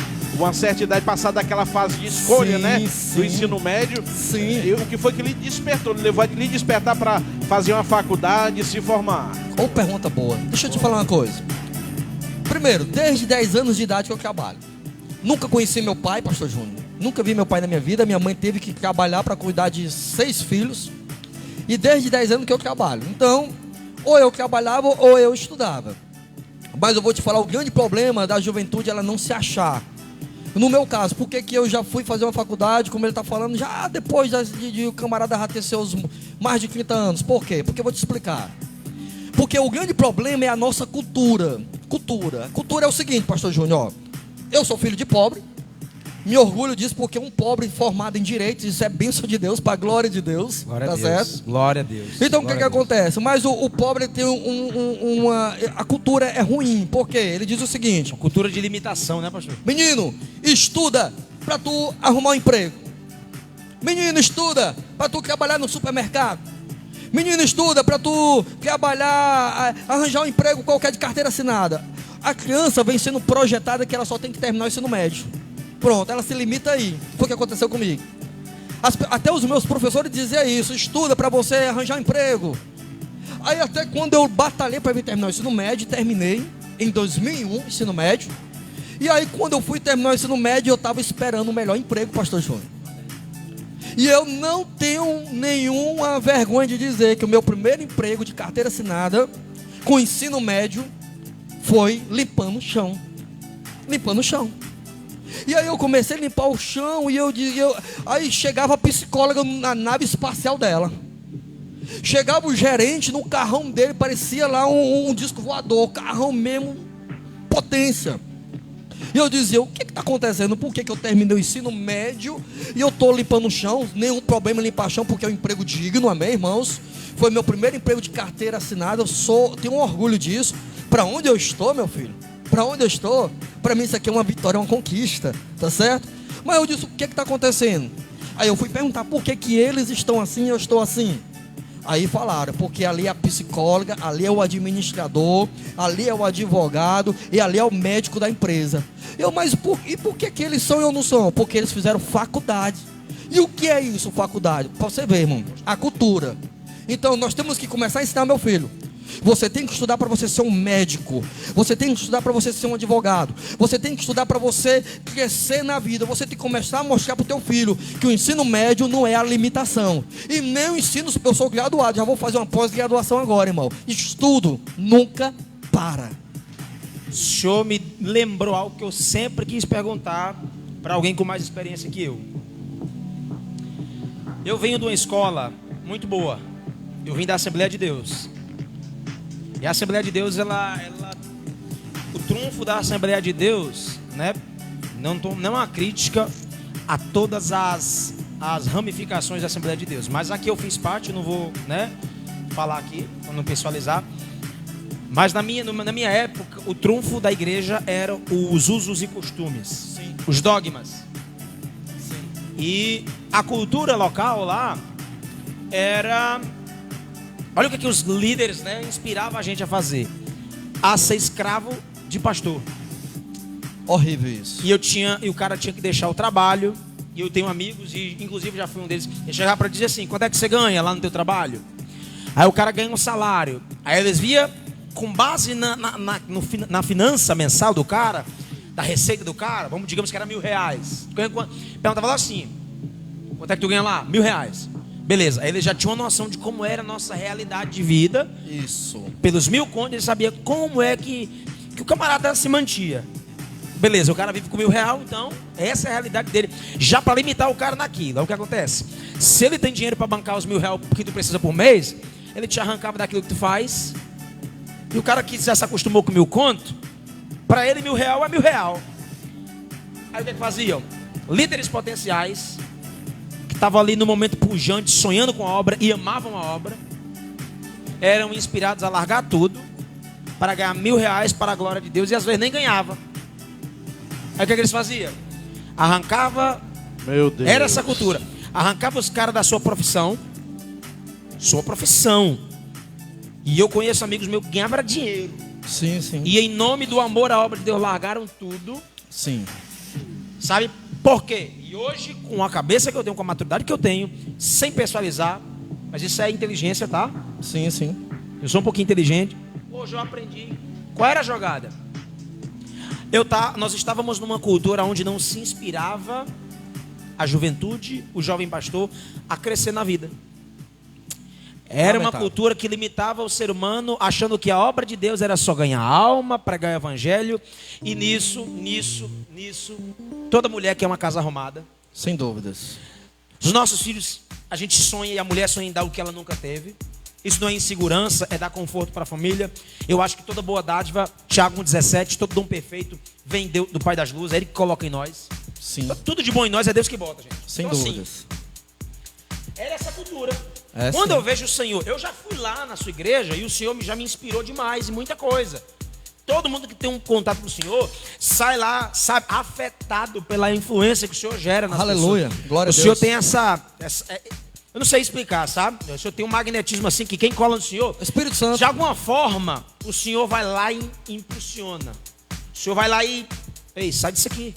idade, passada daquela fase de escolha, sim, né? Sim. Do ensino médio. Sim. E o que foi que lhe despertou? Levou a lhe despertar para fazer uma faculdade e se formar? Ô, pergunta boa. Deixa eu te falar uma coisa. Primeiro, desde 10 anos de idade que eu trabalho. Nunca conheci meu pai, pastor Júnior. Nunca vi meu pai na minha vida. Minha mãe teve que trabalhar para cuidar de 6 filhos. E desde 10 anos que eu trabalho. Então, ou eu trabalhava ou eu estudava. Mas eu vou te falar, o grande problema da juventude é ela não se achar. No meu caso, por que eu já fui fazer uma faculdade, como ele está falando, já depois de o camarada já ter seus mais de 30 anos? Por quê? Porque eu vou te explicar. Porque o grande problema é a nossa cultura. Cultura é o seguinte, pastor Júnior, eu sou filho de pobre, me orgulho disso porque um pobre formado em direitos, isso é bênção de Deus, para a glória de Deus, Glória tá a Deus. certo? Glória a Deus. Então o Glória que a Deus. acontece? Mas o pobre tem a cultura é ruim, por quê? Ele diz o seguinte: Uma cultura de limitação, né, pastor? menino, estuda para tu arrumar um emprego. Menino, estuda para tu trabalhar no supermercado. Menino, estuda para tu trabalhar, arranjar um emprego qualquer de carteira assinada. A criança vem sendo projetada que ela só tem que terminar o ensino médio. Pronto, ela se limita aí. Foi o que aconteceu comigo. Até os meus professores diziam isso: estuda para você arranjar um emprego. Aí até quando eu batalhei para vir terminar o ensino médio, terminei em 2001 ensino médio. E aí quando eu fui terminar o ensino médio, eu estava esperando o melhor emprego, pastor Júnior. E eu não tenho nenhuma vergonha de dizer que o meu primeiro emprego de carteira assinada com ensino médio foi limpando o chão. Limpando o chão. E aí eu comecei a limpar o chão e aí chegava a psicóloga na nave espacial dela. Chegava o gerente no carrão dele, parecia lá um disco voador, carrão mesmo, potência. E eu dizia: o que está acontecendo? Por que eu terminei o ensino médio e eu estou limpando o chão? Nenhum problema em limpar chão, porque é um emprego digno, amém, irmãos? Foi meu primeiro emprego de carteira assinada, tenho um orgulho disso. Para onde eu estou, meu filho? Para onde eu estou? Para mim isso aqui é uma vitória, é uma conquista, tá certo? Mas eu disse: o que está acontecendo? Aí eu fui perguntar por que eles estão assim e eu estou assim. Aí falaram: porque ali é a psicóloga, ali é o administrador, ali é o advogado e ali é o médico da empresa. Mas por que eles são e eu não sou? Porque eles fizeram faculdade. E o que é isso, faculdade? Para você ver, irmão, a cultura. Então nós temos que começar a ensinar, meu filho. Você tem que estudar para você ser um médico. Você tem que estudar para você ser um advogado. Você tem que estudar para você crescer na vida. Você tem que começar a mostrar para o teu filho que o ensino médio não é a limitação. E nem o ensino, eu sou graduado, já vou fazer uma pós-graduação agora, irmão. Estudo nunca para. O senhor me lembrou algo que eu sempre quis perguntar para alguém com mais experiência que eu. Eu venho de uma escola muito boa. Eu vim da Assembleia de Deus. E a Assembleia de Deus, o trunfo da Assembleia de Deus, né? Não é uma crítica a todas as ramificações da Assembleia de Deus. Mas aqui eu fiz parte, não vou, né, falar aqui, para não pessoalizar. Mas na minha época, o trunfo da igreja eram os usos e costumes. Sim. Os dogmas. Sim. E a cultura local lá era... Olha o que os líderes, né, inspiravam a gente a fazer. A ser escravo de pastor. Horrível isso. E o cara tinha que deixar o trabalho. E eu tenho amigos, e inclusive já fui um deles, e chegava para dizer assim: quanto é que você ganha lá no teu trabalho? Aí o cara ganha um salário. Aí eles via com base na finança mensal do cara, da receita do cara, digamos que era R$1.000. Perguntava lá assim: quanto é que tu ganha lá? R$1.000. Beleza, aí ele já tinha uma noção de como era a nossa realidade de vida. Isso. Pelos 1.000 contos, ele sabia como é que o camarada se mantia. Beleza, o cara vive com R$1.000, então essa é a realidade dele. Já para limitar o cara naquilo, é o que acontece. Se ele tem dinheiro para bancar os R$1.000 que tu precisa por mês, ele te arrancava daquilo que tu faz. E o cara que já se acostumou com 1.000 conto, para ele R$1.000 é R$1.000. Aí o que faziam? Líderes potenciais estavam ali no momento pujante, sonhando com a obra e amavam a obra, eram inspirados a largar tudo para ganhar R$1.000 para a glória de Deus, e às vezes nem ganhava. Aí o que eles faziam? Arrancava. Meu Deus. Era essa cultura. Arrancava os caras da sua profissão. E eu conheço amigos meus que ganhavam dinheiro. Sim, sim. E em nome do amor à obra de Deus largaram tudo. Sim. Sabe por quê? E hoje, com a cabeça que eu tenho, com a maturidade que eu tenho, sem pessoalizar, mas isso é inteligência, tá? Sim, sim. Eu sou um pouquinho inteligente. Hoje eu aprendi. Qual era a jogada? Nós estávamos numa cultura onde não se inspirava a juventude, o jovem pastor, a crescer na vida. Era uma Lamentável. cultura que limitava o ser humano, achando que a obra de Deus era só ganhar alma, pregar o evangelho. E nisso, toda mulher quer uma casa arrumada. Sem dúvidas. Os nossos filhos, a gente sonha e a mulher sonha em dar o que ela nunca teve. Isso não é insegurança, é dar conforto para a família. Eu acho que toda boa dádiva, Tiago 1,17, todo dom perfeito vem do Pai das Luzes, é Ele que coloca em nós. Sim. Tudo de bom em nós é Deus que bota, gente. Sem então, dúvidas. Era essa cultura. É, Quando sim. eu vejo o Senhor, eu já fui lá na sua igreja e o Senhor já me inspirou demais em muita coisa. Todo mundo que tem um contato com o Senhor sai lá, sabe, afetado pela influência que o Senhor gera nas Aleluia. pessoas. Glória a O Deus. Senhor tem eu não sei explicar, sabe? O Senhor tem um magnetismo assim que quem cola no Senhor, Espírito Santo. de alguma forma, o Senhor vai lá e impulsiona. O Senhor vai lá e, ei, sai disso aqui.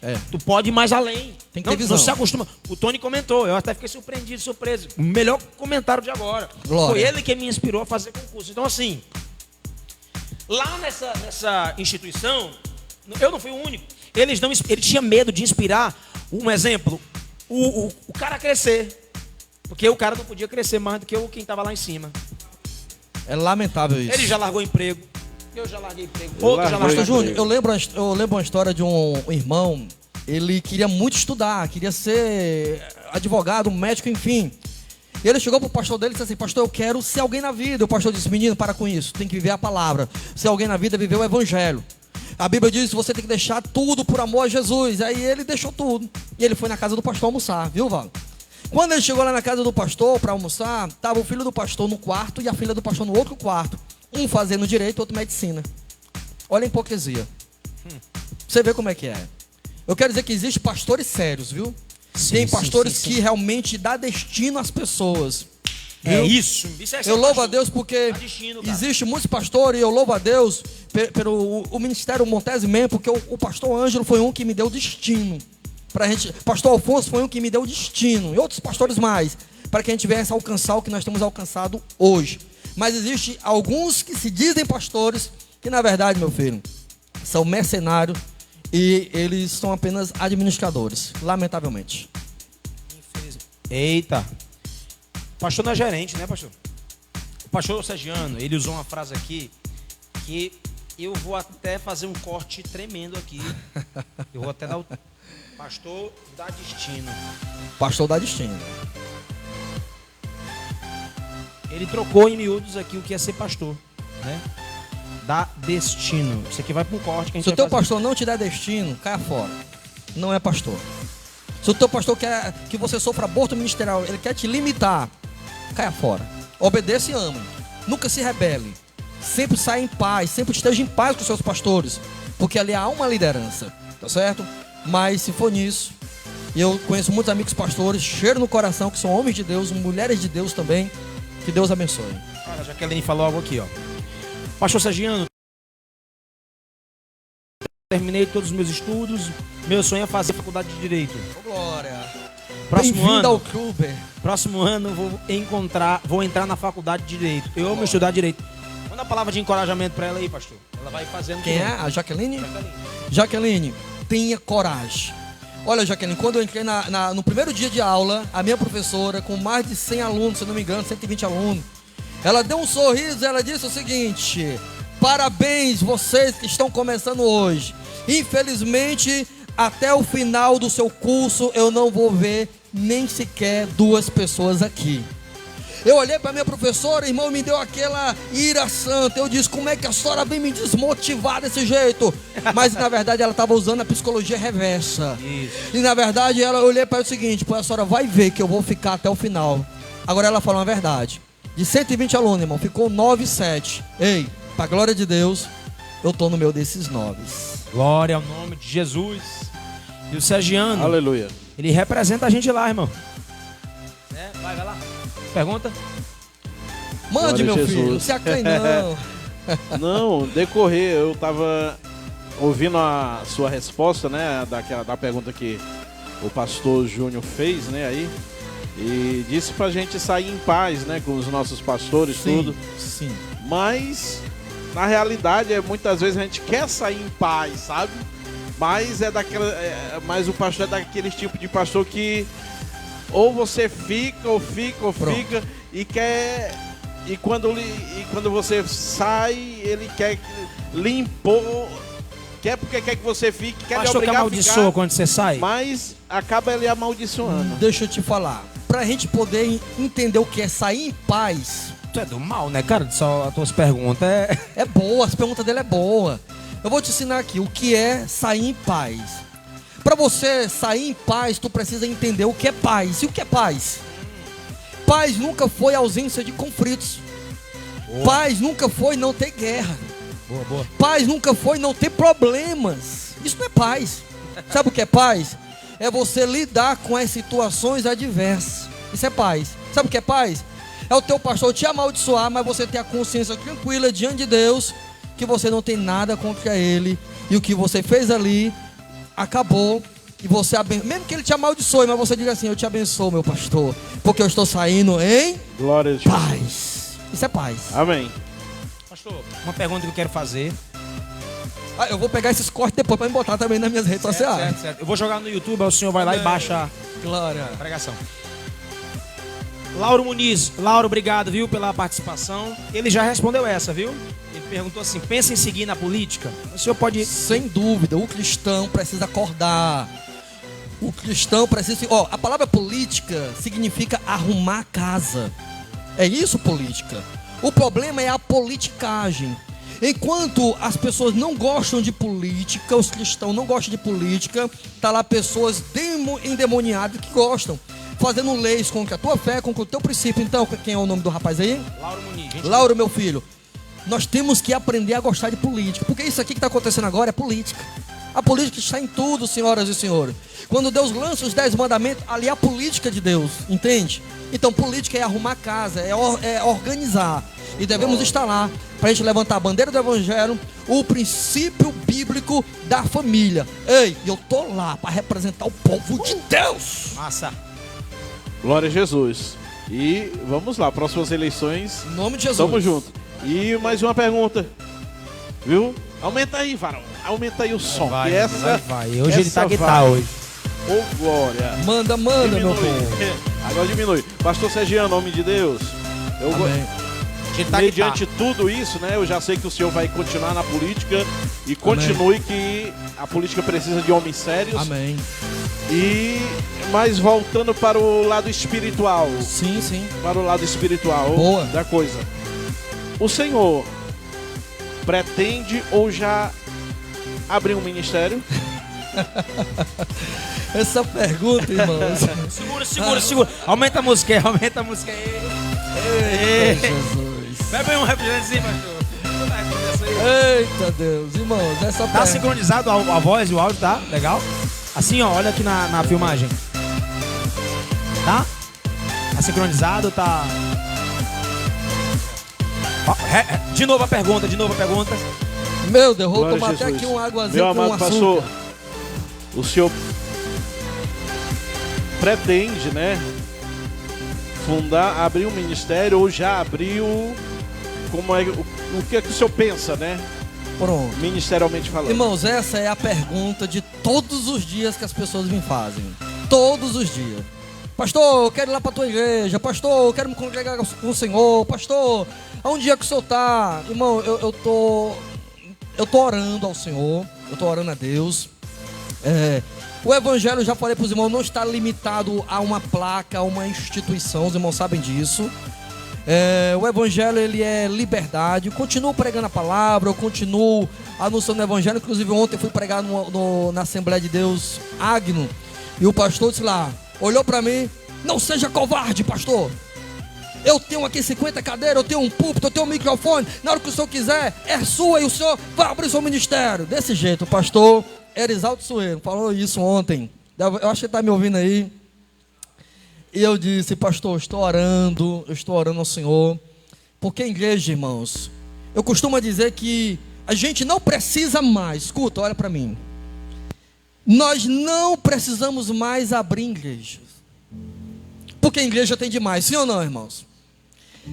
É. Tu pode ir mais além. Tem que ter visão. Não se acostuma. O Tony comentou, eu até fiquei surpreendido, surpreso. O melhor comentário de agora. Glória. Foi ele que me inspirou a fazer concurso. Então, assim, lá nessa instituição, eu não fui o único. Ele tinha medo de inspirar, um exemplo, o cara a crescer. Porque o cara não podia crescer mais do que quem estava lá em cima. É lamentável isso. Ele já largou emprego. Eu já larguei emprego. Outro já largou Pastor emprego. Júnior, eu lembro uma história de um irmão. Ele queria muito estudar, queria ser advogado, médico, enfim. E ele chegou pro pastor dele e disse assim: pastor, eu quero ser alguém na vida. O pastor disse: menino, para com isso, tem que viver a palavra. Ser alguém na vida é viver o evangelho. A Bíblia diz que você tem que deixar tudo por amor a Jesus. Aí ele deixou tudo. E ele foi na casa do pastor almoçar, viu, Val? Quando ele chegou lá na casa do pastor para almoçar, estava o filho do pastor no quarto e a filha do pastor no outro quarto. Um fazendo direito, outro medicina. Olha a hipocrisia. Você vê como é que é. Eu quero dizer que existem pastores sérios, viu? Sim, Tem sim, pastores sim, sim. que realmente dá destino às pessoas. É Viu? isso. É Eu louvo a Deus porque Dá destino, cara. existe muitos pastores e eu louvo a Deus pelo o ministério Montese mesmo, porque o pastor Ângelo foi um que me deu destino. Pra gente, pastor Alfonso foi um que me deu destino, e outros pastores mais, para que a gente viesse alcançar o que nós temos alcançado hoje. Mas existe alguns que se dizem pastores, que na verdade, meu filho, são mercenários e eles são apenas administradores, lamentavelmente. Eita. Pastor não é gerente, né, pastor? O pastor Sergiano, ele usou uma frase aqui que eu vou até fazer um corte tremendo aqui. Eu vou até dar o... Pastor dá destino. Pastor dá destino. Ele trocou em miúdos aqui o que é ser pastor, né? Dá destino. Isso aqui vai para um corte que a gente Se o vai teu fazer. pastor não te der destino, caia fora. Não é pastor. Se o teu pastor quer que você sofra aborto ministerial, ele quer te limitar, caia fora. Obedeça e ame. Nunca se rebele. Sempre saia em paz, sempre esteja em paz com os seus pastores, porque ali há uma liderança, tá certo? Mas se for nisso, eu conheço muitos amigos pastores, cheiro no coração, que são homens de Deus, mulheres de Deus também. Que Deus abençoe. Cara, a Jaqueline falou algo aqui, ó. Pastor Sergiano, terminei todos os meus estudos, meu sonho é fazer faculdade de Direito. Glória. Próximo Bem-vindo ao ano, clube. próximo ano vou entrar na faculdade de Direito. Eu amo estudar Direito. Manda a palavra de encorajamento para ela aí, pastor. Ela vai fazendo. Quem tudo. é? A Jaqueline? Jaqueline. Jaqueline, tenha coragem. Olha, Jaqueline, quando eu entrei no primeiro dia de aula, a minha professora, com mais de 100 alunos, se não me engano, 120 alunos, ela deu um sorriso e ela disse o seguinte: parabéns vocês que estão começando hoje. Infelizmente, até o final do seu curso, eu não vou ver nem sequer 2 pessoas aqui. Eu olhei para minha professora, irmão, me deu aquela ira santa. Eu disse: como é que a senhora vem me desmotivar desse jeito? Mas na verdade ela estava usando a psicologia reversa. Isso. E na verdade eu olhei para ela o seguinte: pô, a senhora vai ver que eu vou ficar até o final. Agora ela falou uma verdade. De 120 alunos, irmão, ficou 9,7. Ei, para a glória de Deus, eu estou no meio desses 9. Glória ao nome de Jesus. E o Sergiano, Aleluia. ele representa a gente lá, irmão. É, vai lá. Pergunta? Mande, Glória meu a Jesus. filho, não se aclame não. Não, decorrer, eu tava ouvindo a sua resposta, né, da pergunta que o pastor Júnior fez, né, aí, e disse pra gente sair em paz, né, com os nossos pastores, tudo, Sim. mas na realidade, muitas vezes a gente quer sair em paz, sabe? Mas mas o pastor é daquele tipo de pastor que ou você fica, ou fica, ou Pronto. fica, e quer. E quando você sai, ele quer limpou. Quer porque quer que você fique, quer lhe Pastor, que obrigar a amaldiçoa ficar, quando você sai? mas acaba ele amaldiçoando. Deixa eu te falar. Pra gente poder entender o que é sair em paz, Tu é do mal, né, cara? Só as tuas perguntas é boa, as perguntas dele é boa. Eu vou te ensinar aqui o que é sair em paz. Pra você sair em paz, tu precisa entender o que é paz. E o que é paz? Paz nunca foi ausência de conflitos. Boa. Paz nunca foi não ter guerra. Boa, boa. Paz nunca foi não ter problemas. Isso não é paz. Sabe o que é paz? É você lidar com as situações adversas. Isso é paz. Sabe o que é paz? É o teu pastor te amaldiçoar, mas você ter a consciência tranquila diante de Deus que você não tem nada contra ele. E o que você fez ali acabou. E você mesmo que ele te amaldiçoe, mas você diga assim: eu te abençoo, meu pastor, porque eu estou saindo em Glória a Deus. paz. Isso é paz. Amém. Pastor, uma pergunta que eu quero fazer. Eu vou pegar esses cortes depois para me botar também nas minhas redes sociais. Certo. Eu vou jogar no YouTube, aí o senhor vai lá e baixa Glória. a pregação. Lauro Muniz. Lauro, obrigado, viu, pela participação. Ele já respondeu essa, viu? Ele perguntou assim: pensa em seguir na política? O senhor pode... Sem dúvida, o cristão precisa acordar. O cristão precisa... a palavra política significa arrumar a casa. É isso, política. O problema é a politicagem. Enquanto as pessoas não gostam de política, os cristãos não gostam de política, tá lá pessoas endemoniadas que gostam, fazendo leis contra a tua fé, contra o teu princípio. Então, quem é o nome do rapaz aí? Lauro Muniz. Lauro, meu filho. Nós temos que aprender a gostar de política, porque isso aqui que está acontecendo agora é política. A política está em tudo, senhoras e senhores. Quando Deus lança os 10 mandamentos, ali é a política de Deus, entende? Então política é arrumar casa, é organizar. E devemos estar lá para a gente levantar a bandeira do evangelho, o princípio bíblico da família. Ei, eu tô lá para representar o povo de Deus. Massa. Glória a Jesus. E vamos lá, próximas eleições. Em nome de Jesus. Tamo junto. E mais uma pergunta. Viu? Aumenta aí, varão. Aumenta aí o som. Vai, que essa, vai. Hoje ele tá essa guitarra vai. hoje. Ô, glória. Manda, meu povo. Agora diminui. Pastor Sergiano, nome de Deus. Eu vou... Amém. Ele tá Mediante tudo isso, né? Eu já sei que o senhor vai continuar na política e continue que a política precisa de homens sérios. Amém. Mas voltando para o lado espiritual. Sim, sim. Para o lado espiritual Boa. da coisa. O senhor pretende ou já abriu um ministério? Essa pergunta, irmãos. Segura. Aumenta a música aí, aumenta a música aí. Eita, Jesus. Bebe um refrigerantezinho, pastor. Eita Deus, irmãos, essa Tá pergunta. sincronizado a voz e o áudio, tá? Legal? Assim, ó, olha aqui na filmagem. Tá? Tá sincronizado, tá... Ó, de novo a pergunta. Meu Deus, vou Glória tomar a até Jesus. aqui uma águazinha Meu com amado açúcar. pastor, o senhor pretende, né, abrir um ministério ou já abriu? Como é, o que é que o senhor pensa, né? Pronto. Ministerialmente falando. Irmãos, essa é a pergunta de todos os dias que as pessoas me fazem. Todos os dias. Pastor, eu quero ir lá para a tua igreja. Pastor, eu quero me congregar com o Senhor. Pastor, aonde é que o Senhor está? Irmão, eu tô orando ao Senhor. Eu tô orando a Deus. O evangelho, já falei para os irmãos, não está limitado a uma placa, a uma instituição. Os irmãos sabem disso. O evangelho, ele é liberdade. Eu continuo pregando a palavra, eu continuo anunciando o evangelho. Inclusive ontem eu fui pregar na Assembleia de Deus Agno, e o pastor disse lá, olhou para mim: não seja covarde, pastor. Eu tenho aqui 50 cadeiras, eu tenho um púlpito, eu tenho um microfone. Na hora que o senhor quiser, é sua, e o senhor vai abrir seu ministério. Desse jeito, o pastor Erisaldo Sueiro falou isso ontem. Eu acho que ele está me ouvindo aí. E eu disse: pastor, eu estou orando ao Senhor. Porque a igreja, irmãos, eu costumo dizer que a gente não precisa mais. Escuta, olha para mim. Nós não precisamos mais abrir igrejas. Porque a igreja tem demais, sim ou não, irmãos?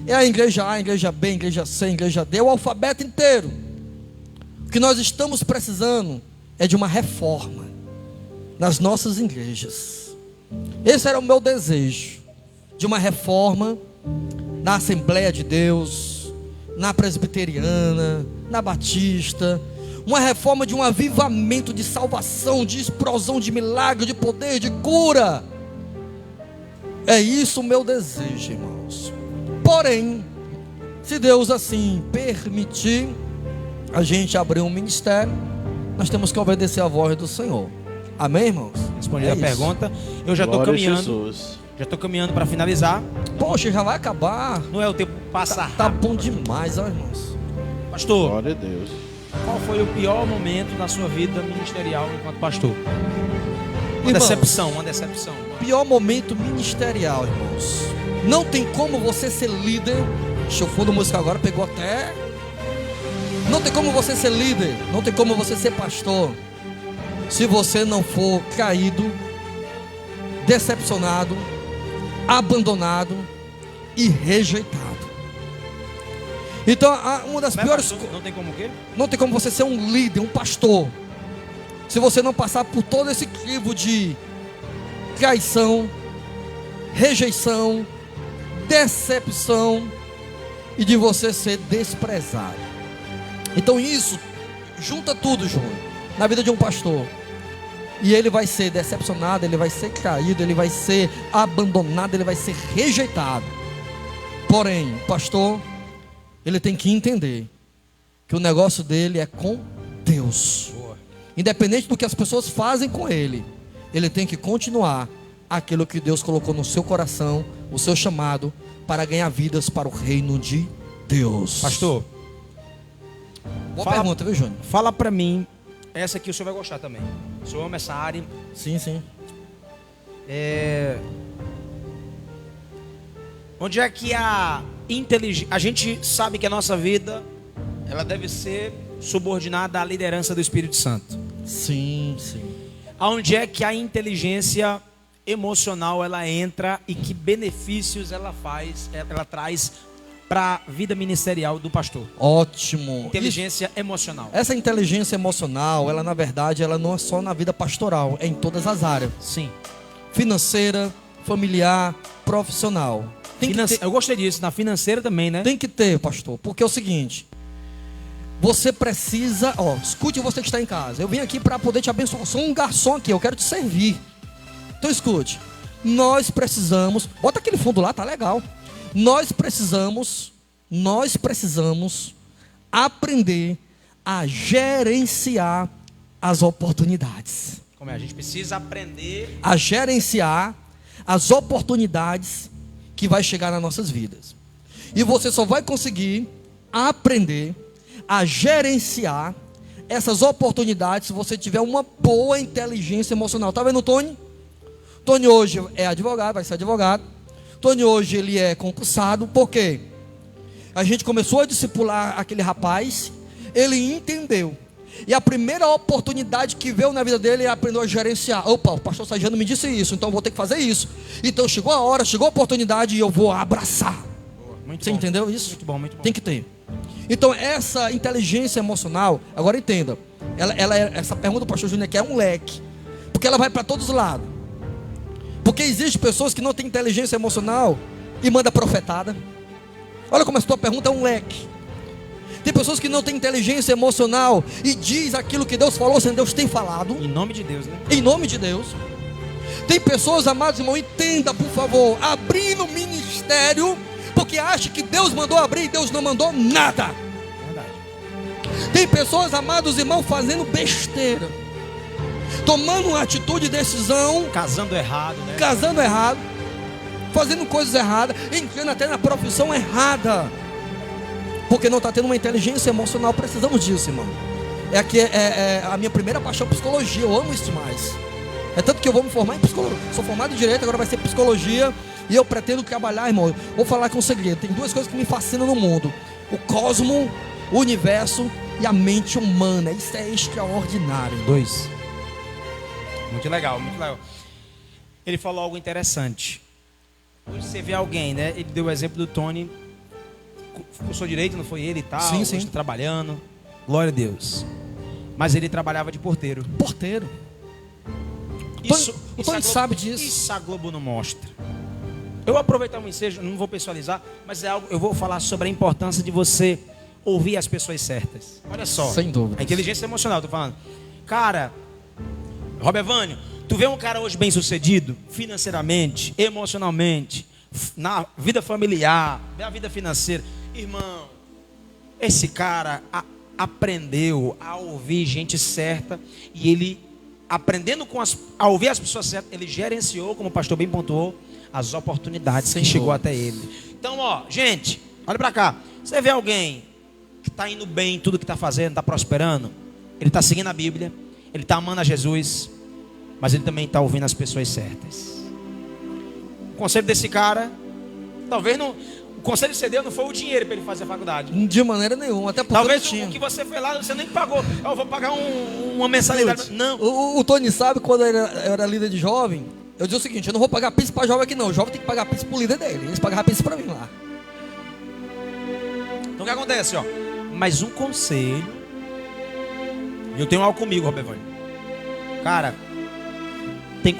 É a igreja A, a igreja B, a igreja C, a igreja D, o alfabeto inteiro. O que nós estamos precisando é de uma reforma nas nossas igrejas. Esse era o meu desejo, de uma reforma na Assembleia de Deus, na Presbiteriana, na Batista. Uma reforma de um avivamento de salvação, de explosão de milagre, de poder, de cura. É isso o meu desejo, irmãos. Porém, se Deus assim permitir a gente abrir um ministério, nós temos que obedecer a voz do Senhor. Amém, irmãos? Respondendo a pergunta, eu já estou Glória a caminhando. Jesus. Já estou caminhando para finalizar. Poxa, já vai acabar. Não é o tempo passar Tá rápido. bom demais, ó, irmãos. Pastor, Glória a Deus. qual foi o pior momento da sua vida ministerial enquanto pastor? Uma Irmãos, decepção, uma decepção. pior momento ministerial, irmãos. Não tem como você ser líder. Deixa eu fundo música agora, pegou até. Não tem como você ser líder, não tem como você ser pastor, se você não for caído, decepcionado, abandonado e rejeitado. Então, uma das piores coisas. Não tem como o quê? Não tem como você ser um líder, um pastor, se você não passar por todo esse crivo de traição, rejeição, decepção e de você ser desprezado. Então isso junta tudo, Júnior, na vida de um pastor. E ele vai ser decepcionado, ele vai ser caído, ele vai ser abandonado, ele vai ser rejeitado. Porém, o pastor, ele tem que entender que o negócio dele é com Deus. Independente do que as pessoas fazem com ele, ele tem que continuar aquilo que Deus colocou no seu coração, o seu chamado, para ganhar vidas para o reino de Deus. Pastor, Boa pergunta, viu, Júnior? fala pra mim, essa aqui o senhor vai gostar também. O senhor ama essa área. Sim, sim. Onde é que a inteligência... A gente sabe que a nossa vida, ela deve ser subordinada à liderança do Espírito Santo. Sim, sim. Aonde é que a inteligência emocional ela entra e que benefícios ela traz para a vida ministerial do pastor? Ótimo. Inteligência emocional. Essa inteligência emocional, ela na verdade, ela não é só na vida pastoral, é em todas as áreas. Sim. Financeira, familiar, profissional. Tem que ter, Eu gostei disso, na financeira também, né? tem que ter, pastor, porque é o seguinte: você precisa, escute você que está em casa. Eu vim aqui para poder te abençoar. Eu sou um garçom aqui, eu quero te servir. Então escute. Nós precisamos, bota aquele fundo lá, tá legal. Nós precisamos aprender a gerenciar as oportunidades. Como é? A gente precisa aprender. A gerenciar as oportunidades que vai chegar nas nossas vidas. E você só vai conseguir aprender a gerenciar essas oportunidades se você tiver uma boa inteligência emocional. Tá vendo o Tony? Tony hoje é advogado, vai ser advogado. Tony hoje ele é concursado. Por quê? A gente começou a discipular aquele rapaz, ele entendeu. E a primeira oportunidade que veio na vida dele, ele aprendeu a gerenciar. Opa, o pastor Sargiano me disse isso, então eu vou ter que fazer isso. Então chegou a hora, chegou a oportunidade e eu vou abraçar. Muito Você bom. entendeu isso? Muito bom, muito bom. Tem que ter. Então essa inteligência emocional, agora entenda, essa pergunta do pastor Júnior aqui é um leque, porque ela vai para todos os lados. Porque existem pessoas que não têm inteligência emocional e manda profetada. Olha como a sua pergunta é um leque. Tem pessoas que não têm inteligência emocional e diz aquilo que Deus falou sem Deus ter falado. Em nome de Deus, né? Em nome de Deus. Tem pessoas, amados irmãos, entenda por favor, abrindo o ministério porque acha que Deus mandou abrir e Deus não mandou nada. Verdade. Tem pessoas, amados irmãos, fazendo besteira, tomando uma atitude e decisão, Casando errado, né? casando errado, fazendo coisas erradas, entrando até na profissão errada, porque não está tendo uma inteligência emocional. Precisamos disso, irmão. É a minha primeira paixão, psicologia. Eu amo isso demais. É tanto que eu vou me formar em psicologia. Sou formado em direito, agora vai ser psicologia. E eu pretendo trabalhar, irmão. Vou falar com um segredo. Tem duas coisas que me fascinam no mundo: o cosmo, o universo e a mente humana. Isso é extraordinário. 2. Muito legal, muito legal. Ele falou algo interessante. Hoje você vê alguém, né? Ele deu o exemplo do Tony. Cursou direito, não foi ele e tal. Sim, hoje sim. tá trabalhando. Glória a Deus. Mas ele trabalhava de porteiro. Porteiro. O Tony sabe disso. Isso a Globo não mostra. Eu vou aproveitar o ensejo, não vou pessoalizar, mas é algo, eu vou falar sobre a importância de você ouvir as pessoas certas. Olha só. Sem dúvida. A inteligência emocional, tô falando. Cara, Robevânio, tu vê um cara hoje bem sucedido, financeiramente, emocionalmente, na vida familiar, na vida financeira. Irmão, esse cara aprendeu a ouvir gente certa e ele, aprendendo a ouvir as pessoas certas, ele gerenciou, como o pastor bem pontuou, as oportunidades que chegou até ele. Então, ó, gente, olha pra cá. Você vê alguém que está indo bem em tudo que está fazendo, está prosperando, ele está seguindo a Bíblia, ele está amando a Jesus, mas ele também está ouvindo as pessoas certas. O conselho desse cara, talvez não, o conselho que você deu não foi o dinheiro para ele fazer a faculdade. De maneira nenhuma, até porque talvez o que você fez lá, você nem pagou. Eu vou pagar uma mensalidade. Não. O Tony sabe, quando eu era líder de jovem, eu dizia o seguinte: eu não vou pagar pizza para jovem aqui não. O jovem tem que pagar pizza pro líder dele. Eles pagavam pizza para mim lá. Então o que acontece, ó? Mais um conselho. Eu tenho algo comigo, Robevânio. Cara, tem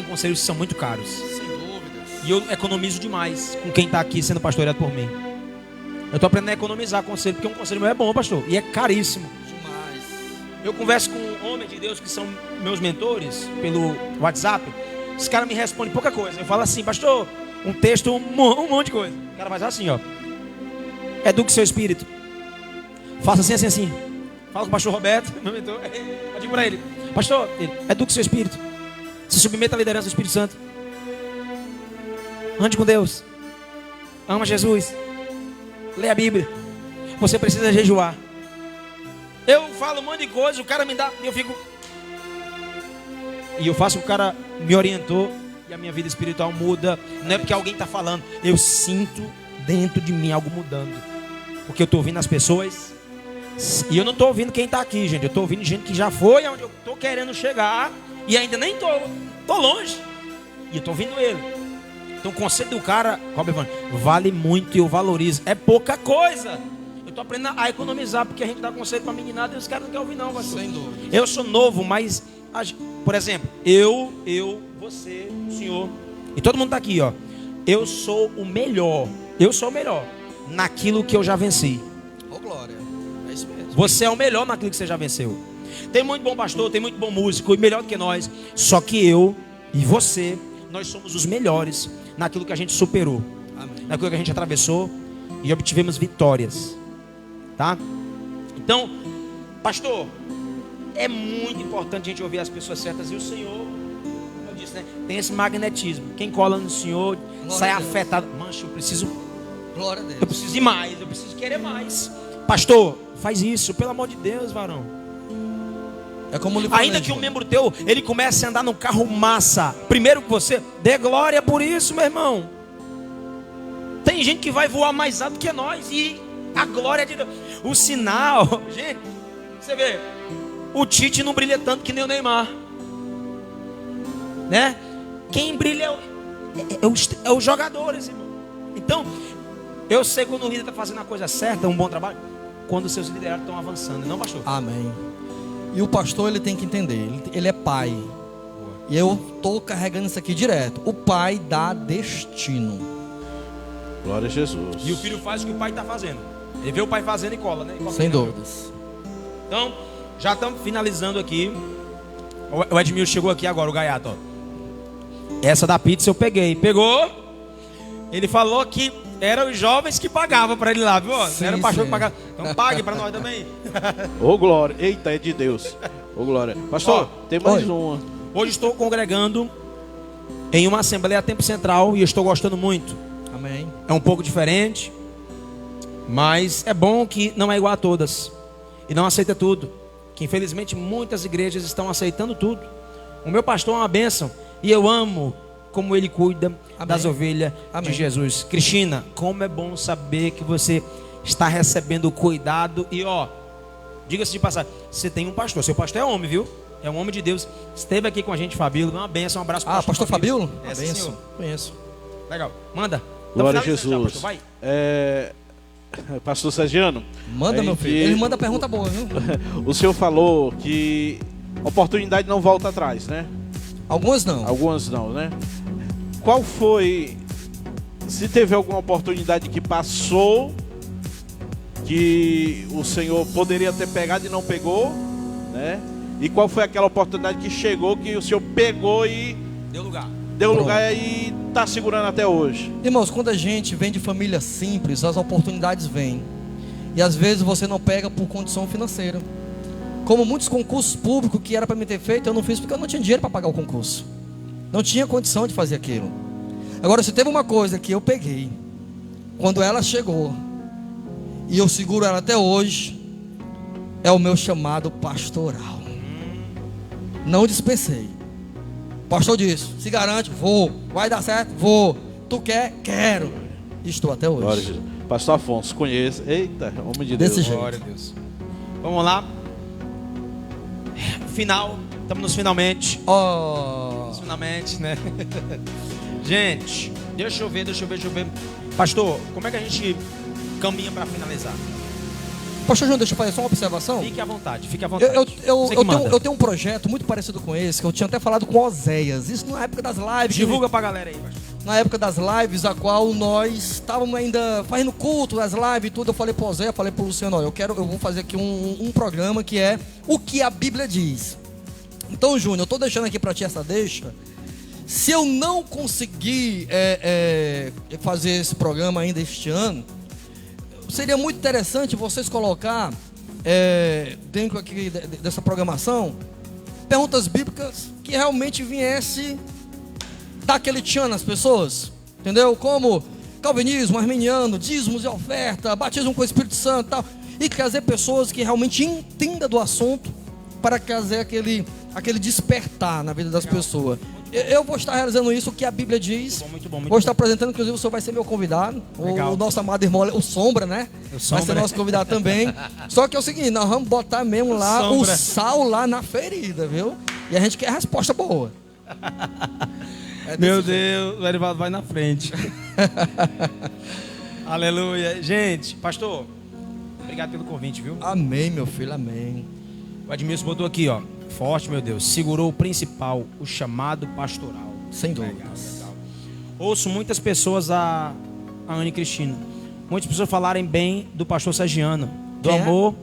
conselhos que são muito caros. Sem dúvidas. E eu economizo demais com quem está aqui sendo pastoreado por mim. Eu estou aprendendo a economizar conselho, porque um conselho meu é bom, pastor. E é caríssimo. Demais. Eu converso com homens de Deus que são meus mentores pelo WhatsApp. Os caras me respondem pouca coisa. Eu falo assim, pastor, um texto, um monte de coisa. O cara vai assim, ó. Eduque seu espírito. Faça assim, assim, assim. Fala com o pastor Roberto, meu mentor. Eu digo para ele, pastor, eduque seu espírito. Se submeta à liderança do Espírito Santo. Ande com Deus. Ama Jesus. Lê a Bíblia. Você precisa jejuar. Eu falo um monte de coisa, o cara me dá, eu fico. E eu faço o que o cara me orientou e a minha vida espiritual muda. Não é porque alguém está falando. Eu sinto dentro de mim algo mudando. Porque eu estou ouvindo as pessoas. E eu não estou ouvindo quem está aqui, gente. Eu estou ouvindo gente que já foi onde eu estou querendo chegar. E ainda nem estou longe. E eu estou ouvindo ele. Então o conselho do cara, Robert, vale muito e eu valorizo. É pouca coisa. Eu estou aprendendo a economizar, porque a gente dá conselho para meninada e os caras não querem ouvir não, pastor. Sem dúvida. Eu sou novo, mas, por exemplo, eu, você, o senhor, e todo mundo está aqui, ó. Eu sou o melhor naquilo que eu já venci. Ô, glória. É isso mesmo. Você é o melhor naquilo que você já venceu. Tem muito bom pastor, tem muito bom músico, e melhor do que nós. Só que eu e você, nós somos os melhores naquilo que a gente superou. Amém. Naquilo que a gente atravessou e obtivemos vitórias. Tá? Então, pastor, é muito importante a gente ouvir as pessoas certas. E o Senhor, como eu disse, né, tem esse magnetismo. Quem cola no Senhor sai afetado. Mancha, eu preciso. Glória a Deus. Eu preciso ir mais, eu preciso querer mais. Pastor, faz isso, pelo amor de Deus, varão. É como ele falou, ainda que um membro teu, ele comece a andar num carro massa, primeiro que você, dê glória por isso, meu irmão. Tem gente que vai voar mais alto que nós e a glória de Deus. O sinal, gente, você vê, o Tite não brilha tanto que nem o Neymar, né? Quem brilha é os jogadores, irmão. Então, eu sei quando o líder está fazendo a coisa certa, um bom trabalho, quando os seus liderados estão avançando, não, pastor? Amém. E o pastor, ele tem que entender, ele é pai. E eu estou carregando isso aqui direto. O pai dá destino. Glória a Jesus. E o filho faz o que o pai está fazendo. Ele vê o pai fazendo e cola, né? Sem dúvidas. Então, já estamos finalizando aqui. O Edmilson chegou aqui agora, o gaiato, ó. Essa da pizza eu peguei. Pegou. Ele falou que eram os jovens que pagavam para ele lá, viu? Sim, era o pastor sim. que pagava. Então pague para nós também. Ô glória, eita, é de Deus. Ô glória. Pastor, Ó, tem mais oi. uma. Hoje estou congregando em uma assembleia a tempo central e eu estou gostando muito. Amém. É um pouco diferente, mas é bom que não é igual a todas e não aceita tudo. Que infelizmente muitas igrejas estão aceitando tudo. O meu pastor é uma bênção e eu amo como ele cuida das ovelhas Amém. de Jesus. Cristina, como é bom saber que você está recebendo cuidado. E ó, diga-se de passagem, você tem um pastor. Seu pastor é homem, viu? É um homem de Deus. Esteve aqui com a gente, Fabíola. Uma benção, um abraço para pastor Fabíola? É, sim, senhor. Conheço. Legal. Manda. Glória a finalizando já, Jesus. pastor. Vai. Pastor Sergiano. Manda, meu filho. Ele manda pergunta boa, viu? O senhor falou que oportunidade não volta atrás, né? Algumas não. Algumas não, né? Qual foi se teve alguma oportunidade que passou, que o Senhor poderia ter pegado e não pegou, né? E qual foi aquela oportunidade que chegou, que o Senhor pegou e Deu lugar. deu lugar e está segurando até hoje? Irmãos, quando a gente vem de família simples, as oportunidades vêm. E às vezes você não pega por condição financeira. Como muitos concursos públicos que era para me ter feito, eu não fiz porque eu não tinha dinheiro para pagar o concurso. Não tinha condição de fazer aquilo. Agora, se teve uma coisa que eu peguei, quando ela chegou, e eu seguro ela até hoje, é o meu chamado pastoral. Não dispensei. O pastor disse: se garante, vou. Vai dar certo, vou. Tu quer? Quero. Estou até hoje. Glória a Jesus. Pastor Afonso, conheço. Eita, homem de Deus. Desse jeito. Glória a Deus. Vamos lá. Final. Estamos nos finalmente. Oh. Finalmente, né? Gente, deixa eu ver. Pastor, como é que a gente caminha para finalizar? Pastor João, deixa eu fazer só uma observação. Fique à vontade. Eu tenho um projeto muito parecido com esse, que eu tinha até falado com Oséias. Isso na época das lives. Divulga pra galera aí, pastor. Na época das lives, a qual nós estávamos ainda fazendo culto, as lives e tudo. Eu falei para Oséias, falei para o Luciano: olha, eu vou fazer aqui um programa que é o que a Bíblia diz. Então, Júnior, eu estou deixando aqui para ti essa deixa. Se eu não conseguir fazer esse programa ainda este ano, seria muito interessante vocês colocar dentro aqui dessa programação perguntas bíblicas que realmente viesse dar aquele tchan nas pessoas, entendeu? Como calvinismo, arminiano, dízimos e oferta, batismo com o Espírito Santo e tal, e trazer pessoas que realmente entendam do assunto para trazer aquele despertar na vida das pessoas. Eu vou estar realizando isso, o que a Bíblia diz. Muito bom. Vou estar apresentando, inclusive o senhor vai ser meu convidado. O nosso amado irmão, o Sombra, né? Vai ser nosso convidado também. Só que é o seguinte, nós vamos botar mesmo lá o sal lá na ferida, viu? E a gente quer a resposta boa. Meu Deus, o Erivaldo vai na frente. Aleluia. Gente, pastor, obrigado pelo convite, viu? Amém, meu filho, amém. O Edmilson botou aqui, ó. Forte, meu Deus. Segurou o principal, o chamado pastoral. Sem dúvida. Legal. Ouço muitas pessoas, a Anne Cristina, muitas pessoas falarem bem do pastor Sergiano, do Quem é? amor,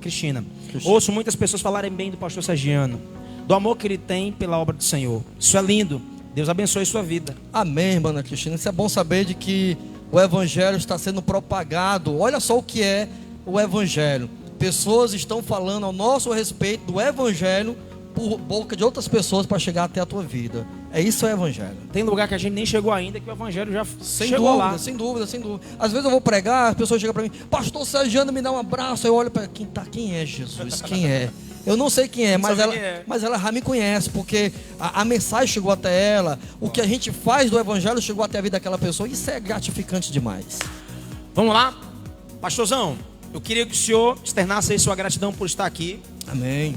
Cristina. Ouço muitas pessoas falarem bem do pastor Sergiano, do amor que ele tem pela obra do Senhor. Isso é lindo. Deus abençoe sua vida. Amém, irmã Ana Cristina. Isso é bom saber de que o evangelho está sendo propagado. Olha só o que é o evangelho. Pessoas estão falando ao nosso respeito do evangelho por boca de outras pessoas para chegar até a tua vida. É isso o evangelho. Tem lugar que a gente nem chegou ainda, que o evangelho já Sem chegou dúvida, lá. sem dúvida, sem dúvida. Às vezes eu vou pregar, as pessoas chegam para mim: pastor Sergiano, me dá um abraço. Eu olho para quem é Jesus? Quem é? Eu não sei quem é, mas ela já me conhece, porque a mensagem chegou até ela. O que a gente faz do evangelho chegou até a vida daquela pessoa. Isso é gratificante demais. Vamos lá? Pastorzão, eu queria que o senhor externasse aí sua gratidão por estar aqui. Amém.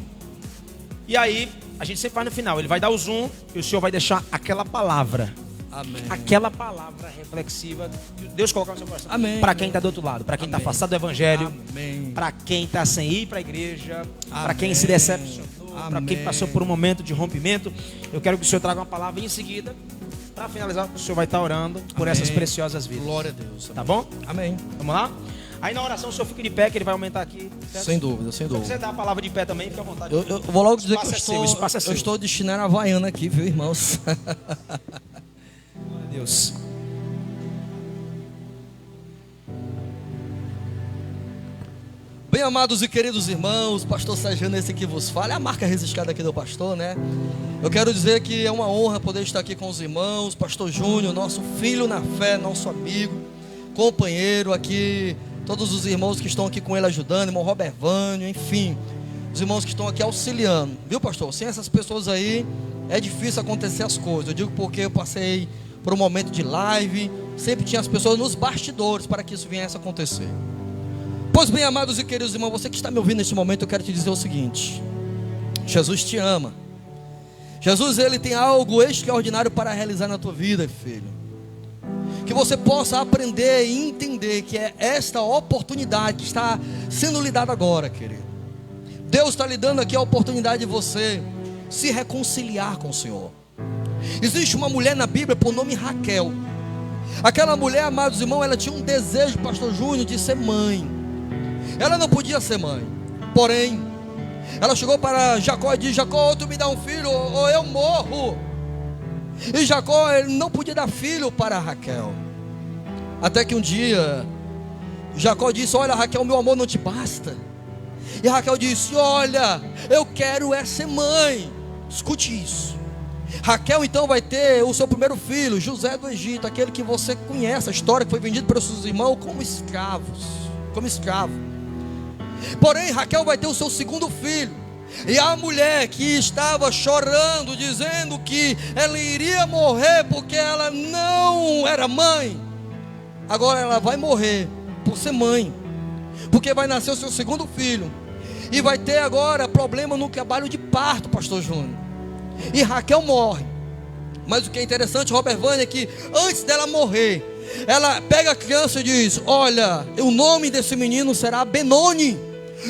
E aí, a gente sempre faz no final. Ele vai dar o zoom e o senhor vai deixar aquela palavra. Amém. Aquela palavra reflexiva que Deus colocar no seu coração. Amém. Para quem está do outro lado, para quem está afastado do evangelho, Amém. para quem está sem ir para a igreja, para Amém. quem se decepcionou, para Amém. quem passou por um momento de rompimento. Eu quero que o senhor traga uma palavra e em seguida, para finalizar, o senhor vai estar orando por essas preciosas vidas. Glória a Deus. Tá bom? Amém. Vamos lá? Aí na oração o senhor fica de pé, que ele vai aumentar aqui. Certo? Sem dúvida, sem Se você dúvida. dar a palavra de pé também, fica à vontade. Eu vou logo dizer que O espaço é seu. eu estou destinando a Havaiana aqui, viu, irmãos? Deus. Bem amados e queridos irmãos, pastor Sergiano, esse que vos fala, é a marca registrada aqui do pastor, né? Eu quero dizer que é uma honra poder estar aqui com os irmãos, pastor Júnior, nosso filho na fé, nosso amigo, companheiro aqui, todos os irmãos que estão aqui com ele ajudando, irmão Robert Vânio, enfim, os irmãos que estão aqui auxiliando, viu, pastor? Sem essas pessoas aí, é difícil acontecer as coisas. Eu digo porque eu passei por um momento de live, sempre tinha as pessoas nos bastidores para que isso viesse a acontecer. Pois bem, amados e queridos irmãos, você que está me ouvindo neste momento, eu quero te dizer o seguinte: Jesus te ama. Jesus, ele tem algo extraordinário para realizar na tua vida, filho. Que você possa aprender e entender que é esta oportunidade que está sendo lhe dada agora, querido. Deus está lhe dando aqui a oportunidade de você se reconciliar com o Senhor. Existe uma mulher na Bíblia por nome Raquel. Aquela mulher, amados irmãos, ela tinha um desejo, pastor Júnior, de ser mãe. Ela não podia ser mãe. Porém, ela chegou para Jacó e disse: Jacó, ou tu me dá um filho, ou eu morro. E Jacó, ele não podia dar filho para Raquel. Até que um dia, Jacó disse: olha, Raquel, meu amor não te basta. E Raquel disse: olha, eu quero ser mãe. Escute isso. Raquel então vai ter o seu primeiro filho, José do Egito, aquele que você conhece, a história que foi vendido pelos seus irmãos como escravos, como escravo. Porém, Raquel vai ter o seu segundo filho. E a mulher que estava chorando, dizendo que ela iria morrer porque ela não era mãe, agora ela vai morrer por ser mãe, porque vai nascer o seu segundo filho. E vai ter agora problema no trabalho de parto, pastor Júnior. E Raquel morre. Mas o que é interessante, Robert Vânia, é que antes dela morrer, ela pega a criança e diz: olha, o nome desse menino será Benoni.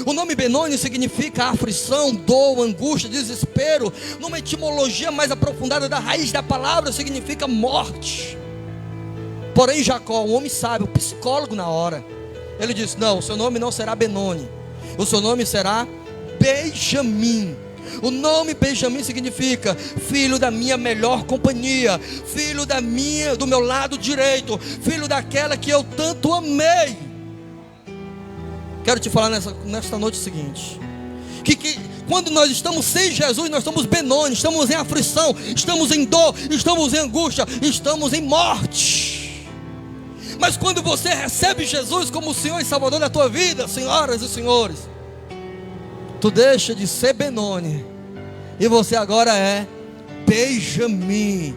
O nome Benoni significa aflição, dor, angústia, desespero. Numa etimologia mais aprofundada da raiz da palavra, significa morte. Porém Jacó, um homem sábio, psicólogo na hora, ele disse: não, o seu nome não será Benoni, o seu nome será Benjamim. O nome Benjamim significa filho da minha melhor companhia, filho do meu lado direito, filho daquela que eu tanto amei. Quero te falar nesta noite o seguinte: que quando nós estamos sem Jesus, nós estamos Benoni, estamos em aflição, estamos em dor, estamos em angústia, estamos em morte. Mas quando você recebe Jesus como o Senhor e Salvador da tua vida, senhoras e senhores, tu deixa de ser Benoni e você agora é Benjamim,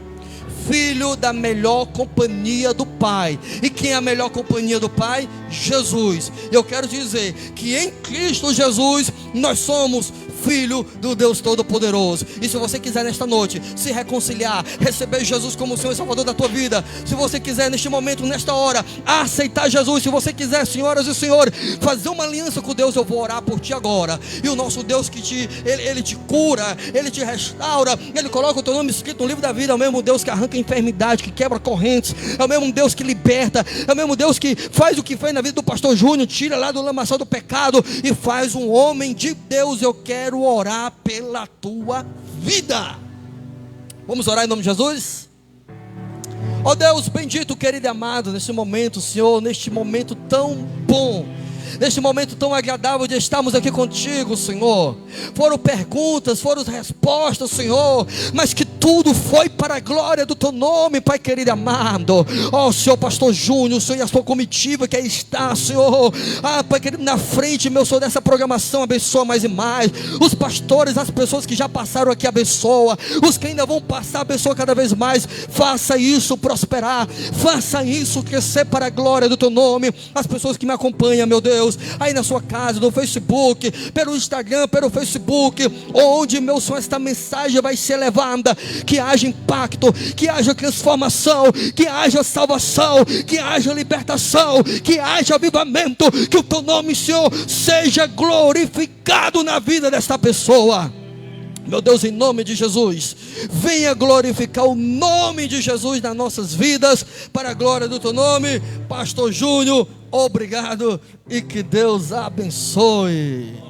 filho da melhor companhia do Pai. E quem é a melhor companhia do Pai? Jesus. Eu quero dizer que em Cristo Jesus nós somos filho do Deus Todo-Poderoso. E se você quiser nesta noite se reconciliar, receber Jesus como o Senhor e Salvador da tua vida, se você quiser neste momento, nesta hora, aceitar Jesus, se você quiser, senhoras e senhores, fazer uma aliança com Deus, eu vou orar por ti agora. E o nosso Deus que Ele te cura, Ele te restaura, Ele coloca o teu nome escrito no livro da vida. É o mesmo Deus que arranca a enfermidade, que quebra correntes, é o mesmo Deus que liberta, é o mesmo Deus que faz o que fez na vida do pastor Júnior, tira lá do lamaçal do pecado e faz um homem de Deus. Eu quero orar pela tua vida. Vamos orar em nome de Jesus? Ó Deus bendito, querido e amado, neste momento, Senhor, neste momento tão bom, neste momento tão agradável de estarmos aqui contigo, Senhor. Foram perguntas, foram respostas, Senhor, mas que tudo foi para a glória do teu nome, Pai querido e amado. Ó Senhor, pastor Júnior, Senhor, e a sua comitiva que aí está, Senhor, Pai querido, na frente, meu Senhor, dessa programação, abençoa mais e mais. Os pastores, as pessoas que já passaram aqui, abençoa. Os que ainda vão passar, abençoa cada vez mais. Faça isso prosperar, faça isso crescer para a glória do teu nome. As pessoas que me acompanham, meu Deus, aí na sua casa, no Facebook, pelo Instagram, pelo Facebook, onde, meu Senhor, esta mensagem vai ser levada, que haja impacto, que haja transformação, que haja salvação, que haja libertação, que haja avivamento, que o teu nome, Senhor, seja glorificado na vida desta pessoa. Meu Deus, em nome de Jesus, venha glorificar o nome de Jesus nas nossas vidas, para a glória do teu nome. Pastor Júnior, obrigado e que Deus abençoe.